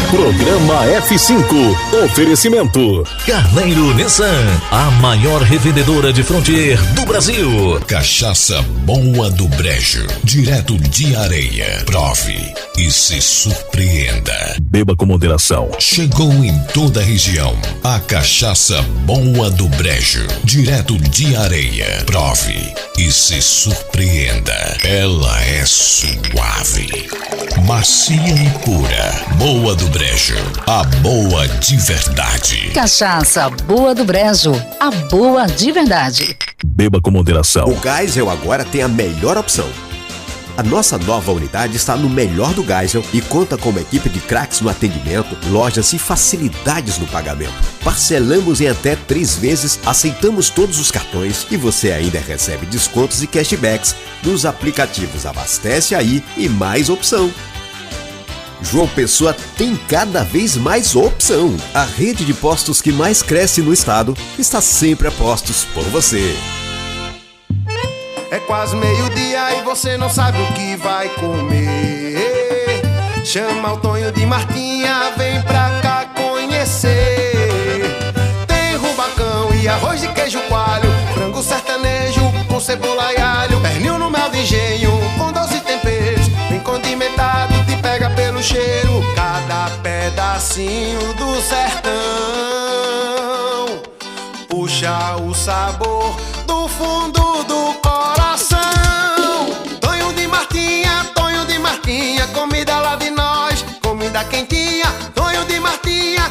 Programa F5. Oferecimento Carneiro Nissan, a maior revendedora de Frontier do Brasil. Cachaça Boa do Brejo, direto de Areia. Prove e se surpreenda. Beba com moderação. Chegou em toda a região a Cachaça Boa do Brejo, direto de Areia. Prove e se surpreenda. Ela é suave, macia e pura. Boa do Brejo, a boa de verdade. Cachaça Boa do Brejo, a boa de verdade. Beba com moderação. O Geisel agora tem a melhor opção. A nossa nova unidade está no melhor do Geisel e conta com uma equipe de craques no atendimento, lojas e facilidades no pagamento. Parcelamos em até 3 vezes, aceitamos todos os cartões e você ainda recebe descontos e cashbacks nos aplicativos Abastece Aí e Mais Opção. João Pessoa tem cada vez mais opção. A rede de postos que mais cresce no estado está sempre a postos por você. É quase meio-dia e você não sabe o que vai comer. Chama o Tonho de Martinha, vem pra cá conhecer. Tem rubacão e arroz de queijo coalho, frango sertanejo com cebola e alho, pernil no mel de engenho com doce temperos, bem condimentado, te pega pelo cheiro. Cada pedacinho do sertão puxa o sabor do fundo do coração. Tonho de Martinha, comida lá de nós, comida quentinha. Tonho de Martinha,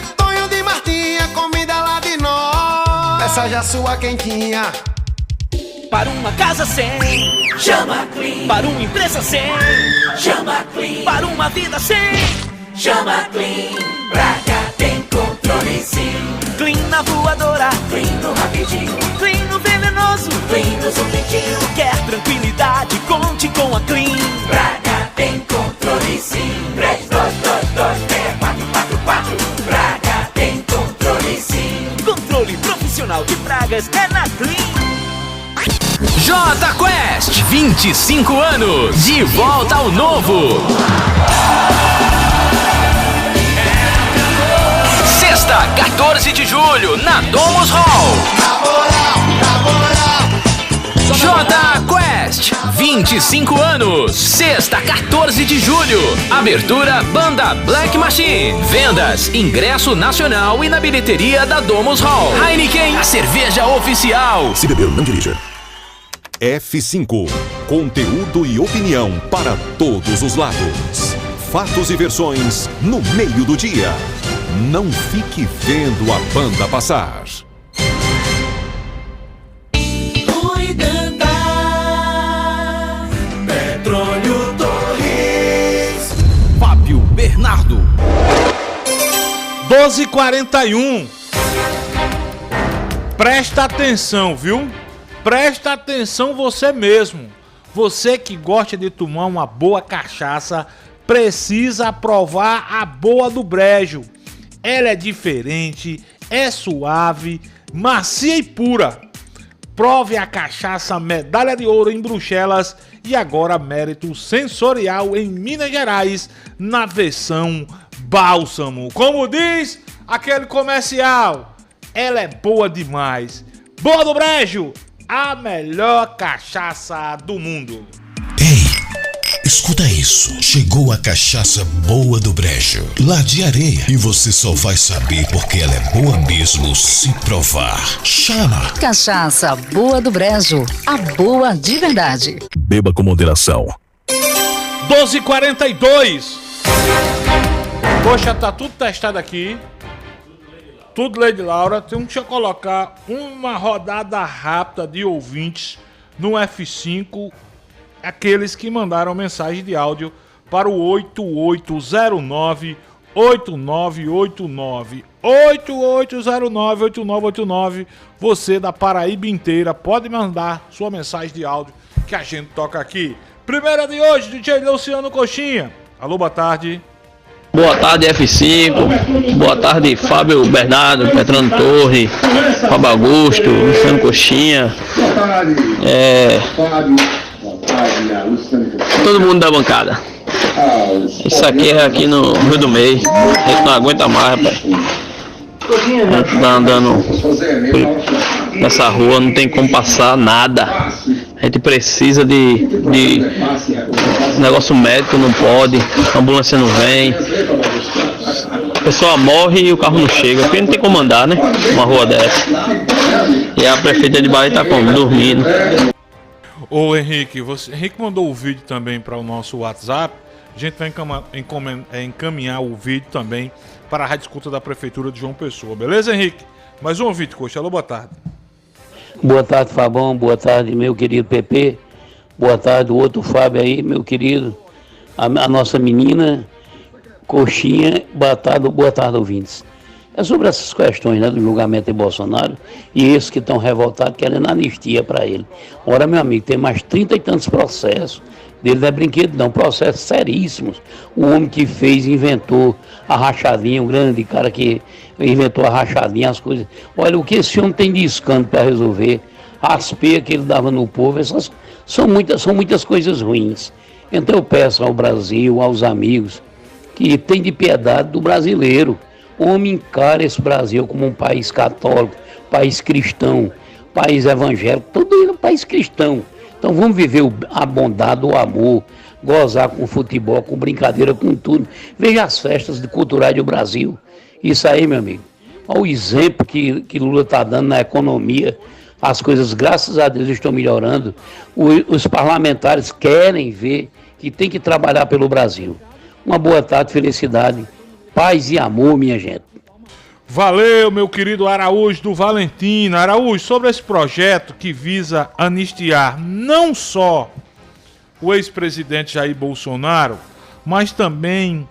comida lá de nós. Essa já sua quentinha. Para uma casa sem, chama Clean. Para uma empresa sem, chama Clean. Para uma vida sem, chama Clean. Pra cá tem controle sim. Clean na voadora, Clean no rapidinho, Clean no venenoso, Clean no zumbitinho. Quer tranquilidade, conte com a Clean. Pra cá tem controle sim. 32226444. Pra cá tem controle sim. Controle profissional de pragas é na Clean. J Quest, 25 anos, de volta ao novo. Sexta, 14 de julho, na Domus Hall. J Quest, 25 anos, sexta, 14 de julho. Abertura, banda Black Machine. Vendas, ingresso nacional e na bilheteria da Domus Hall. Heineken, cerveja oficial. Se beber, não dirija. F5. Conteúdo e opinião para todos os lados. Fatos e versões no meio do dia. Não fique vendo a banda passar. Cuidando. Petróleo Torres. Fábio Bernardo. 12h41. Presta atenção, viu? Presta atenção você mesmo. Você que gosta de tomar uma boa cachaça, precisa provar a boa do Brejo. Ela é diferente, é suave, macia e pura. Prove a cachaça Medalha de Ouro em Bruxelas e agora Mérito Sensorial em Minas Gerais, na versão bálsamo. Como diz aquele comercial, ela é boa demais. Boa do Brejo! A melhor cachaça do mundo. Ei, escuta isso. Chegou a cachaça boa do Brejo, lá de Areia. E você só vai saber porque ela é boa mesmo se provar. Chama! Cachaça boa do Brejo. A boa de verdade. Beba com moderação. 12h42. Poxa, tá tudo testado aqui. Tudo Lady Laura. Deixa eu colocar uma rodada rápida de ouvintes no F5. Aqueles que mandaram mensagem de áudio para o 8809 8989. 8809 8989. Você da Paraíba inteira pode mandar sua mensagem de áudio que a gente toca aqui. Primeira de hoje, DJ Luciano Coxinha. Alô, boa tarde. Boa tarde, F5. Boa tarde, Fábio Bernardo, Petrano Torre, Fábio Augusto, Luciano Coxinha. Todo mundo da bancada. Isso aqui é aqui no Rio do Meio. A gente não aguenta mais, rapaz. A gente tá andando nessa rua, não tem como passar nada. A gente precisa de negócio médico, não pode, a ambulância não vem. A pessoa morre e o carro não chega, porque não tem como andar, né? Uma rua dessa. E a prefeita de Bahia tá como? Dormindo. Ô Henrique, Henrique mandou o vídeo também para o nosso WhatsApp. A gente vai encaminhar o vídeo também para a Rádio Escuta da Prefeitura de João Pessoa. Beleza, Henrique? Mais um vídeo, coxa. Alô, boa tarde. Boa tarde, Fabão. Boa tarde, meu querido PP. Boa tarde, o outro Fábio aí, meu querido. A nossa menina Coxinha, boa tarde, ouvintes. É sobre essas questões, né, do julgamento de Bolsonaro e esses que estão revoltados querendo anistia para ele. Ora, meu amigo, tem mais 30 e tantos processos. Dele não é brinquedo não, processos seríssimos. O homem que inventou a rachadinha, o grande cara que inventou a rachadinha, as coisas. Olha, o que esse homem tem de escândalo para resolver, as peias que ele dava no povo, essas são muitas coisas ruins. Então eu peço ao Brasil, aos amigos, que tem de piedade do brasileiro. O homem encara esse Brasil como um país católico, país cristão, país evangélico, tudo um país cristão. Então vamos viver a bondade, o amor, gozar com futebol, com brincadeira, com tudo. Veja as festas culturais do Brasil. Isso aí, meu amigo. Olha o exemplo que Lula está dando na economia. As coisas, graças a Deus, estão melhorando. Os parlamentares querem ver que tem que trabalhar pelo Brasil. Uma boa tarde, felicidade, paz e amor, minha gente. Valeu, meu querido Araújo do Valentina. Araújo, sobre esse projeto que visa anistiar não só o ex-presidente Jair Bolsonaro, mas também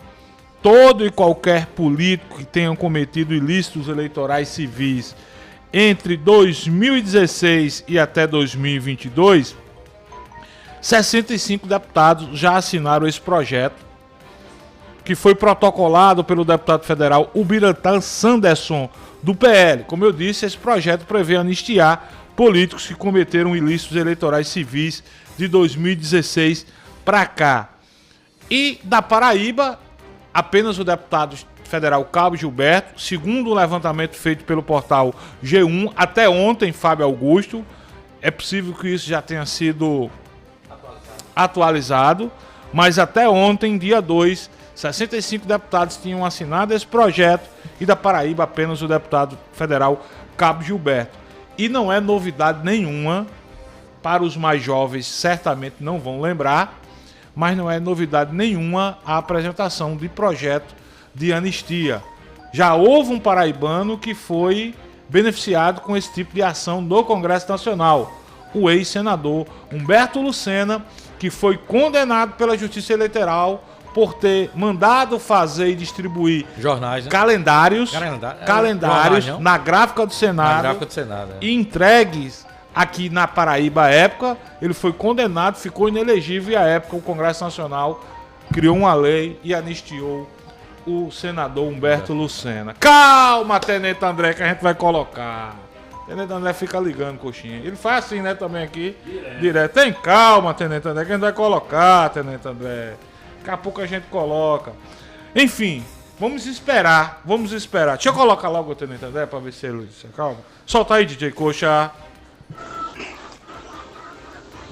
todo e qualquer político que tenha cometido ilícitos eleitorais civis entre 2016 e até 2022, 65 deputados já assinaram esse projeto, que foi protocolado pelo deputado federal Ubiratã Sanderson, do PL. Como eu disse, esse projeto prevê anistiar políticos que cometeram ilícitos eleitorais civis de 2016 para cá. E da Paraíba, apenas o deputado federal Cabo Gilberto, segundo o levantamento feito pelo portal G1, até ontem, Fábio Augusto, é possível que isso já tenha sido atualizado, mas até ontem, dia 2, 65 deputados tinham assinado esse projeto e da Paraíba apenas o deputado federal Cabo Gilberto. E não é novidade nenhuma, para os mais jovens certamente não vão lembrar, mas não é novidade nenhuma a apresentação de projeto de anistia. Já houve um paraibano que foi beneficiado com esse tipo de ação no Congresso Nacional, o ex-senador Humberto Lucena, que foi condenado pela Justiça Eleitoral por ter mandado fazer e distribuir jornais, né? calendários na gráfica do Senado, e entregues aqui na Paraíba à época. Ele foi condenado, ficou inelegível e à época o Congresso Nacional criou uma lei e anistiou o senador Humberto Lucena. Calma, Tenente André, que a gente vai colocar. Tenente André fica ligando, coxinha. Ele faz assim, né, também aqui. Direto. Tem calma, Tenente André, que a gente vai colocar, Tenente André. Daqui a pouco a gente coloca. Enfim, vamos esperar. Deixa eu colocar logo o Tenente André pra ver se ele se calma. Solta aí, DJ Coxa.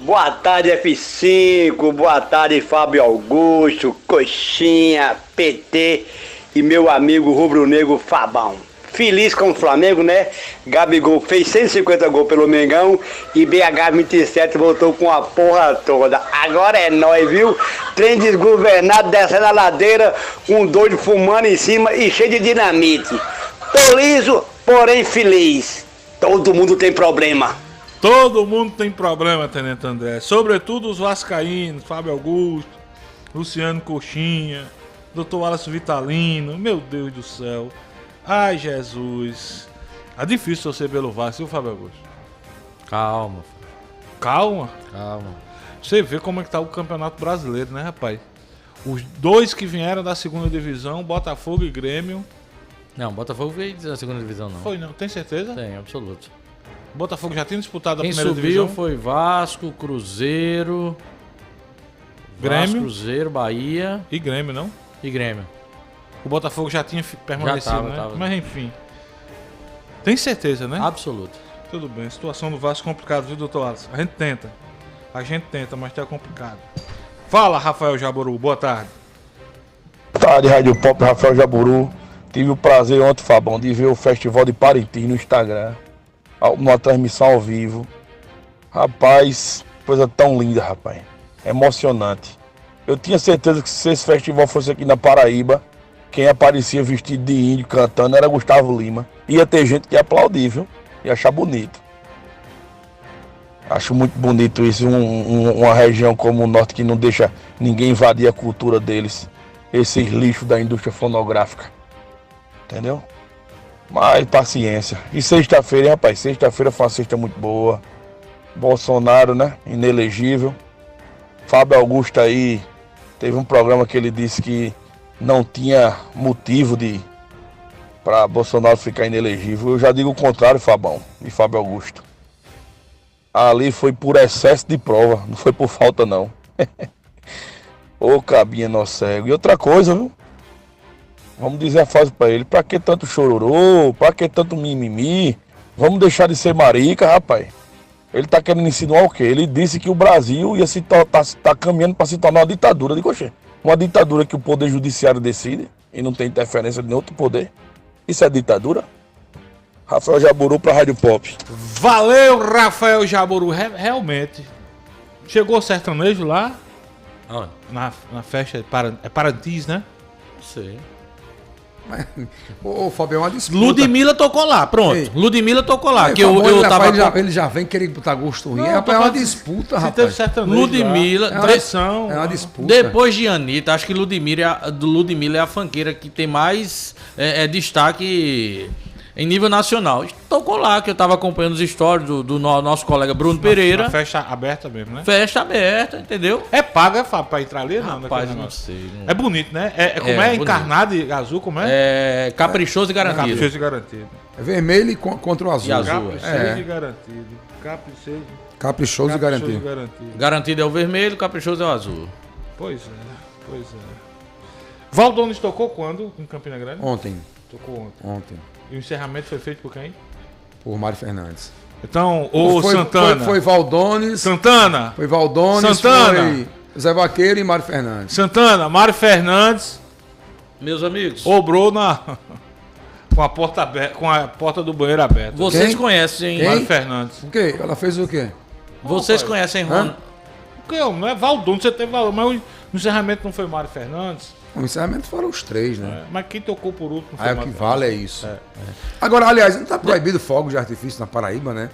Boa tarde, F5. Boa tarde, Fábio Augusto, Coxinha, PT e meu amigo rubro-negro Fabão. Feliz com o Flamengo, né? Gabigol fez 150 gols pelo Mengão e BH27 voltou com a porra toda. Agora é nóis, viu? Trem desgovernado descendo a ladeira, com doido fumando em cima e cheio de dinamite. Tô liso, porém feliz. Todo mundo tem problema. Todo mundo tem problema, Tenente André. Sobretudo os vascaínos, Fábio Augusto, Luciano Coxinha, Dr. Wallace Vitalino. Meu Deus do céu. Ai, Jesus. É difícil torcer pelo Vasco, viu, Fábio Augusto? Calma. Calma? Calma. Você vê como é que tá o Campeonato Brasileiro, né, rapaz? Os dois que vieram da segunda divisão, Botafogo e Grêmio. Não, Botafogo veio da segunda divisão, não. Foi, não? Tem certeza? Tem, absoluto. Botafogo já tinha disputado a Quem primeira subiu divisão? Foi Vasco, Cruzeiro, Grêmio, Vasco, Cruzeiro, Bahia e Grêmio, não? E Grêmio. O Botafogo já tinha permanecido, já né? tava. Mas enfim. Tem certeza, né? Absoluto. Tudo bem. Situação do Vasco complicada, viu, doutor Alisson? A gente tenta, mas tá complicado. Fala, Rafael Jaburu. Boa tarde. Boa tarde, Rádio Pop, Rafael Jaburu. Tive o prazer ontem, Fabão, de ver o Festival de Parintins no Instagram. Numa transmissão ao vivo. Rapaz, coisa tão linda, rapaz. Emocionante. Eu tinha certeza que se esse festival fosse aqui na Paraíba, quem aparecia vestido de índio cantando era Gustavo Lima. Ia ter gente que ia aplaudir, viu? Ia achar bonito. Acho muito bonito isso, uma região como o Norte que não deixa ninguém invadir a cultura deles. Esses lixos da indústria fonográfica. Entendeu? Mas paciência. E sexta-feira, hein, rapaz? Sexta-feira foi uma sexta muito boa. Bolsonaro, né? Inelegível. Fábio Augusto aí teve um programa que ele disse que não tinha motivo para Bolsonaro ficar inelegível. Eu já digo o contrário, Fabão e Fábio Augusto. Ali foi por excesso de prova, não foi por falta não. Ô cabinha nosso cego. E outra coisa, viu? Vamos dizer a frase pra ele. Pra que tanto chororô? Pra que tanto mimimi? Vamos deixar de ser marica, rapaz. Ele tá querendo insinuar o quê? Ele disse que o Brasil ia tá caminhando para se tornar uma ditadura. Digo, oxê, uma ditadura que o poder judiciário decide e não tem interferência de nenhum outro poder. Isso é ditadura? Rafael Jaburu pra Rádio Pop. Valeu, Rafael Jaburu. Realmente. Chegou o sertanejo lá? Onde? Na festa. É Parantis, né? Sei. Ô, Fábio, é uma disputa. Ludmilla tocou lá, pronto. Ei. Ludmilla tocou lá. Ei, Que eu tava. ele já vem querer botar gosto ruim. Não, Rapaz, é uma disputa, se rapaz. teve sertanejo Ludmilla. lá, é uma disputa. Depois de Anitta, acho que Ludmilla é a funkeira que tem mais destaque em nível nacional. Tocou lá, que eu tava acompanhando os stories do nosso colega Bruno Pereira. Uma festa aberta mesmo, né? Festa aberta, entendeu? É paga, Fábio, pra entrar ali? Rapaz, não, não sei. Não... É bonito, né? Como é? Encarnado e azul, como é? É caprichoso e garantido. Caprichoso e garantido. É vermelho contra o azul. E azul, Caprichoso e garantido. Caprichoso e garantido. Garantido é o vermelho, caprichoso é o azul. Pois é. Valdones tocou quando em Campina Grande? Ontem. Tocou ontem. E o encerramento foi feito por quem? Por Mário Fernandes. Então, Santana. Foi Valdones. Santana. Foi Valdones. Santana. Foi Zé Vaqueiro e Mário Fernandes. Santana, Mário Fernandes. Meus amigos. Obrou com a porta aberta, com a porta do banheiro aberta. Vocês conhecem Mário Fernandes. O quê? Ela fez o quê? Vocês conhecem Ronaldo? Não é Valdones, você teve Valdones, mas o encerramento não foi Mário Fernandes. O encerramento foram os três, né? Mas quem tocou por último foi o que vale é isso. Agora, aliás, não tá proibido fogo de artifício na Paraíba, né?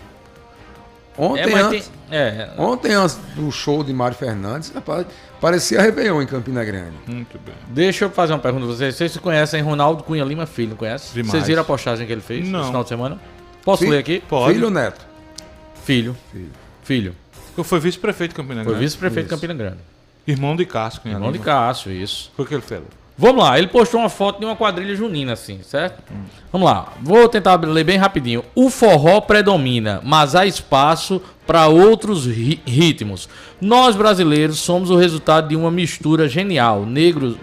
Ontem, antes do show de Mário Fernandes, rapaz, parecia Réveillon em Campina Grande. Muito bem. Deixa eu fazer uma pergunta pra vocês. Vocês conhecem Ronaldo Cunha Lima Filho, não conhecem? Demais. Vocês viram a postagem que ele fez no final de semana? Posso Filho, ler aqui? Pode. Filho ou neto? Filho. Eu fui vice-prefeito de Campina Grande. Foi vice-prefeito de Campina Grande. Irmão de Cássio. Irmão de Cássio, isso. Foi o que ele fez. Vamos lá, ele postou uma foto de uma quadrilha junina, assim, certo? Vamos lá, vou tentar ler bem rapidinho. O forró predomina, mas há espaço para outros ritmos. Nós brasileiros somos o resultado de uma mistura genial, negros,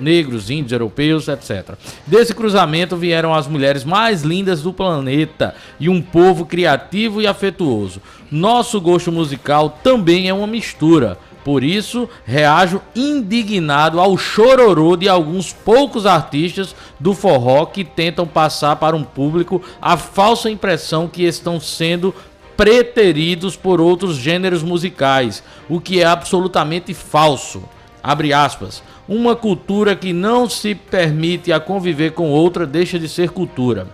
índios, europeus, etc. Desse cruzamento vieram as mulheres mais lindas do planeta e um povo criativo e afetuoso. Nosso gosto musical também é uma mistura. Por isso, reajo indignado ao chororô de alguns poucos artistas do forró que tentam passar para um público a falsa impressão que estão sendo preteridos por outros gêneros musicais, o que é absolutamente falso. Abre aspas. Uma cultura que não se permite a conviver com outra deixa de ser cultura.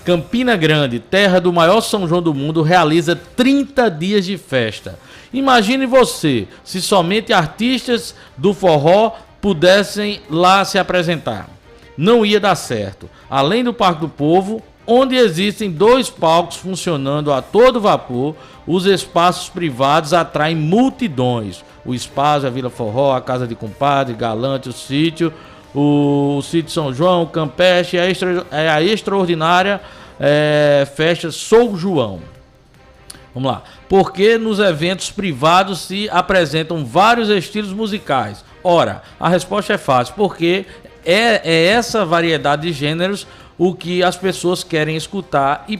Campina Grande, terra do maior São João do mundo, realiza 30 dias de festa. Imagine você, se somente artistas do forró pudessem lá se apresentar. Não ia dar certo. Além do Parque do Povo, onde existem 2 palcos funcionando a todo vapor, os espaços privados atraem multidões. O espaço, a Vila Forró, a Casa de Compadre, Galante, o Sítio São João, o Campestre e a extraordinária festa São João. Vamos lá. Porque nos eventos privados se apresentam vários estilos musicais? Ora, a resposta é fácil. Porque é essa variedade de gêneros o que as pessoas querem escutar e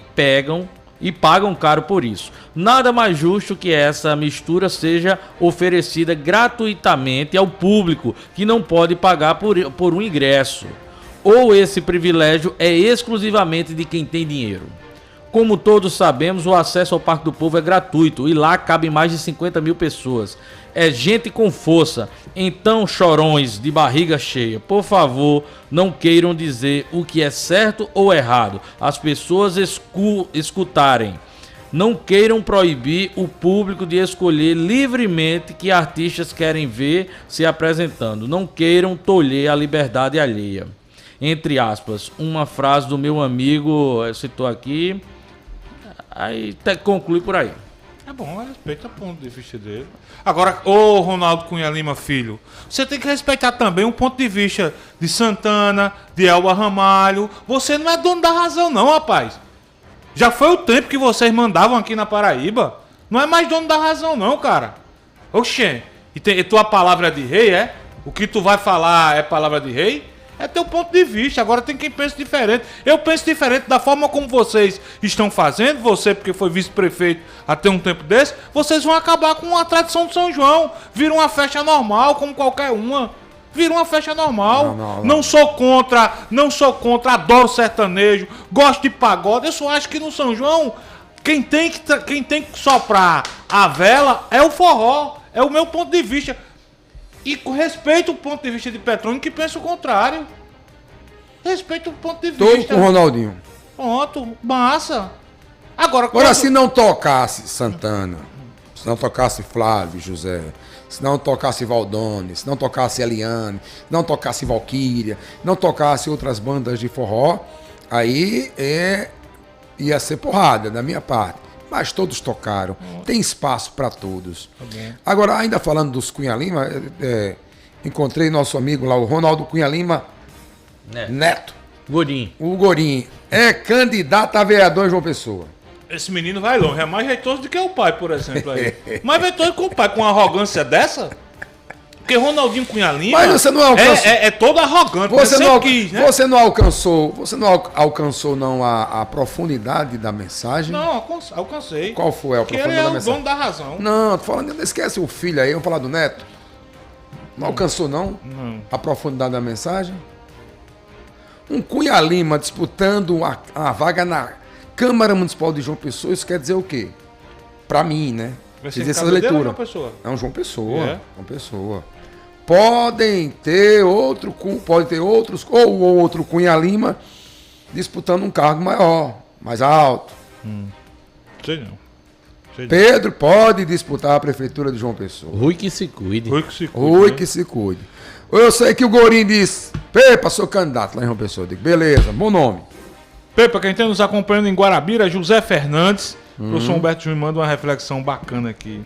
pagam caro por isso. Nada mais justo que essa mistura seja oferecida gratuitamente ao público que não pode pagar por um ingresso. Ou esse privilégio é exclusivamente de quem tem dinheiro. Como todos sabemos, o acesso ao Parque do Povo é gratuito e lá cabem mais de 50 mil pessoas. É gente com força. Então, chorões de barriga cheia, por favor, não queiram dizer o que é certo ou errado. As pessoas escutarem. Não queiram proibir o público de escolher livremente que artistas querem ver se apresentando. Não queiram tolher a liberdade alheia. Entre aspas, uma frase do meu amigo, citou aqui, aí conclui por aí. É bom, respeita o ponto de vista dele. Agora, ô Ronaldo Cunha Lima, filho, você tem que respeitar também o ponto de vista de Santana, de Elba Ramalho. Você não é dono da razão não, rapaz. Já foi o tempo que vocês mandavam aqui na Paraíba. Não é mais dono da razão não, cara. Oxê, e tua palavra é de rei, é? O que tu vai falar é palavra de rei? É teu ponto de vista. Agora tem quem pense diferente. Eu penso diferente da forma como vocês estão fazendo. Você, porque foi vice-prefeito até um tempo desse, vocês vão acabar com a tradição do São João. Vira uma festa normal, como qualquer uma. Vira uma festa normal. Não sou contra, adoro sertanejo, gosto de pagode. Eu só acho que no São João, quem tem que soprar a vela é o forró. É o meu ponto de vista. E respeito o ponto de vista de Petrônio, que pensa o contrário. Respeito o ponto de vista. Tô com o Ronaldinho. Pronto, massa. Agora se não tocasse Santana, se não tocasse Flávio José, se não tocasse Valdone, se não tocasse Eliane, se não tocasse Valquíria, não tocasse outras bandas de forró, aí ia ser porrada da minha parte. Mas todos tocaram. Tem espaço para todos. Agora, ainda falando dos Cunha Lima, encontrei nosso amigo lá, o Ronaldo Cunha Lima Neto. Gorim. O Gorim é candidato a vereador em João Pessoa. Esse menino vai longe. É mais jeitoso do que o pai, por exemplo. Aí. Mais jeitoso que o pai, com uma arrogância dessa... Porque Ronaldinho Cunha Lima... Mas você não alcançou... É todo arrogante. Você não alcançou não a profundidade da mensagem? Não, alcancei. Qual foi a profundidade da mensagem? Ele é o dono da razão. Não, tô falando... Esquece o filho aí, vamos falar do neto. Não alcançou não a profundidade da mensagem? Um Cunha Lima disputando a vaga na Câmara Municipal de João Pessoa, isso quer dizer o quê? Pra mim, né? Fiz essa leitura. João Pessoa? Não, João Pessoa. João Pessoa. Podem ter outros, ou outro Cunha Lima disputando um cargo maior, mais alto. Sei não. Pedro pode disputar a prefeitura de João Pessoa. Rui que se cuide. Rui que se cuide. Eu sei que o Gorim disse, Pepa, sou candidato lá em João Pessoa. Eu digo, beleza, bom nome. Pepa, quem está nos acompanhando em Guarabira, José Fernandes. O professor Humberto Júnior manda uma reflexão bacana aqui.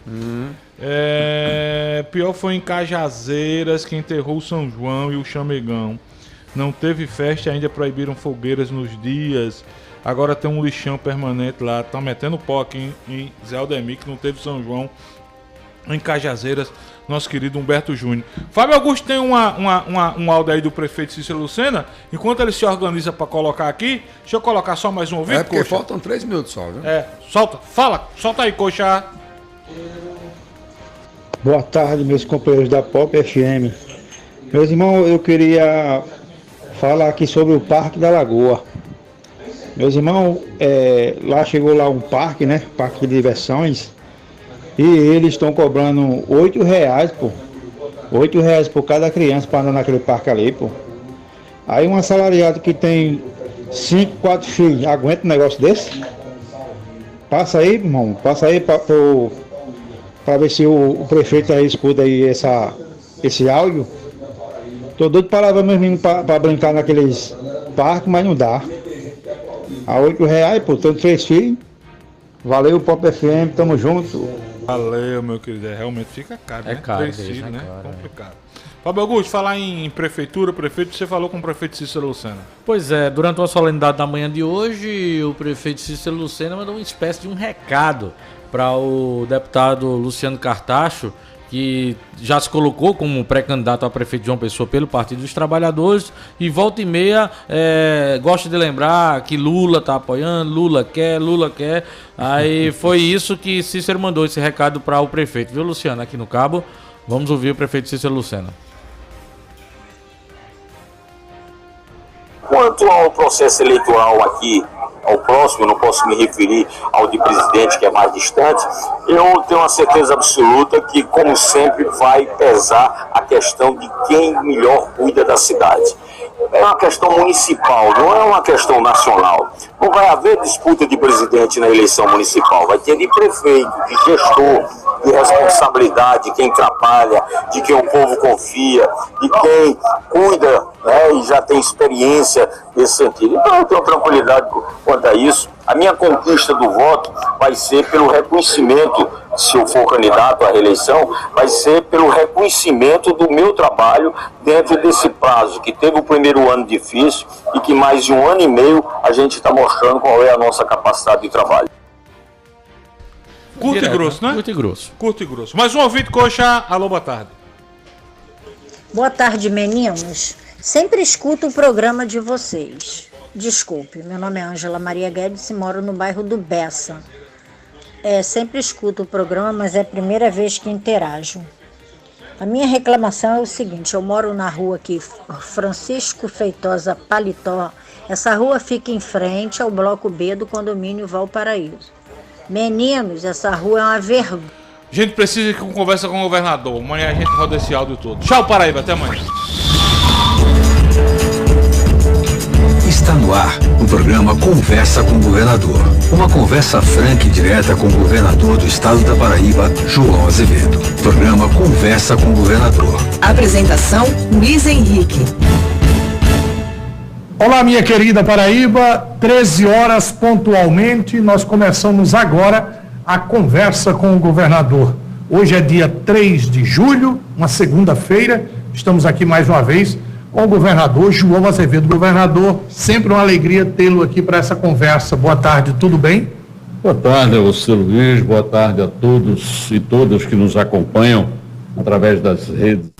Pior foi em Cajazeiras, que enterrou o São João e o Chamegão. Não teve festa e ainda proibiram fogueiras nos dias. Agora tem um lixão permanente lá. Tá metendo pó aqui em Zé Aldemir, que não teve São João em Cajazeiras. Nosso querido Humberto Júnior. Fábio Augusto tem um áudio aí do prefeito Cícero Lucena. Enquanto ele se organiza para colocar aqui, deixa eu colocar só mais um ouvido. Porque coxa, faltam 3 minutos só, viu? Solta aí, coxa. Boa tarde, meus companheiros da Pop FM. Meus irmãos, eu queria falar aqui sobre o Parque da Lagoa. Meus irmãos, lá chegou lá um parque, né? Parque de diversões. E eles estão cobrando R$8, pô. R$8 por cada criança para andar naquele parque ali, pô. Aí um assalariado que tem 5, 4 filhos, aguenta um negócio desse? Passa aí, irmão. Passa aí para ver se o prefeito aí escuta aí esse áudio. Tô doido para levar meus meninos para brincar naqueles parques, mas não dá. A R$8, pô, tenho 3 filhos. Valeu, Pop FM, tamo junto. Valeu, meu querido. Realmente fica caro, né? Caro, 3 filhos, né? Complicado. Fábio Augusto, falar em prefeitura, prefeito, você falou com o prefeito Cícero Lucena. Pois é, durante uma solenidade da manhã de hoje, o prefeito Cícero Lucena mandou uma espécie de um recado para o deputado Luciano Cartacho, que já se colocou como pré-candidato a prefeito de João Pessoa pelo Partido dos Trabalhadores, e volta e meia gosta de lembrar que Lula está apoiando, Lula quer. Aí foi isso que Cícero mandou esse recado para o prefeito, viu, Luciano, aqui no Cabo. Vamos ouvir o prefeito Cícero Lucena. Quanto ao processo eleitoral aqui, ao próximo, eu não posso me referir ao de presidente, que é mais distante, eu tenho uma certeza absoluta que, como sempre, vai pesar a questão de quem melhor cuida da cidade. é uma questão municipal, não é uma questão nacional. Não vai haver disputa de presidente na eleição municipal, vai ter de prefeito, de gestor, de responsabilidade, de quem trabalha, de quem o povo confia, de quem cuida, né, e já tem experiência nesse sentido. Então eu tenho tranquilidade quanto a isso. A minha conquista do voto vai ser pelo reconhecimento, se eu for candidato à reeleição, vai ser pelo reconhecimento do meu trabalho dentro desse prazo, que teve o primeiro ano difícil e que mais de 1 ano e meio a gente está mostrando qual é a nossa capacidade de trabalho. Curto e grosso, né? Curto e grosso. Curto e grosso. Mais um ouvinte, Coxa. Alô, boa tarde. Boa tarde, meninos. Sempre escuto o programa de vocês. Desculpe, meu nome é Ângela Maria Guedes e moro no bairro do Bessa. Sempre escuto o programa, mas é a primeira vez que interajo. A minha reclamação é o seguinte: eu moro na rua aqui, Francisco Feitosa Paletó. Essa rua fica em frente ao bloco B do condomínio Valparaíso. Meninos, essa rua é uma vergonha. A gente precisa que conversa com o governador. Amanhã a gente roda esse áudio todo. Tchau, Paraíba. Até amanhã. Está no ar o programa Conversa com o Governador. Uma conversa franca e direta com o governador do estado da Paraíba, João Azevedo. Programa Conversa com o Governador. Apresentação: Luiz Henrique. Olá, minha querida Paraíba, 13 horas pontualmente, nós começamos agora a conversa com o governador. Hoje é dia 3 de julho, uma segunda-feira, estamos aqui mais uma vez com o governador João Azevedo. Governador, sempre uma alegria tê-lo aqui para essa conversa. Boa tarde, tudo bem? Boa tarde, você Luiz, boa tarde a todos e todas que nos acompanham através das redes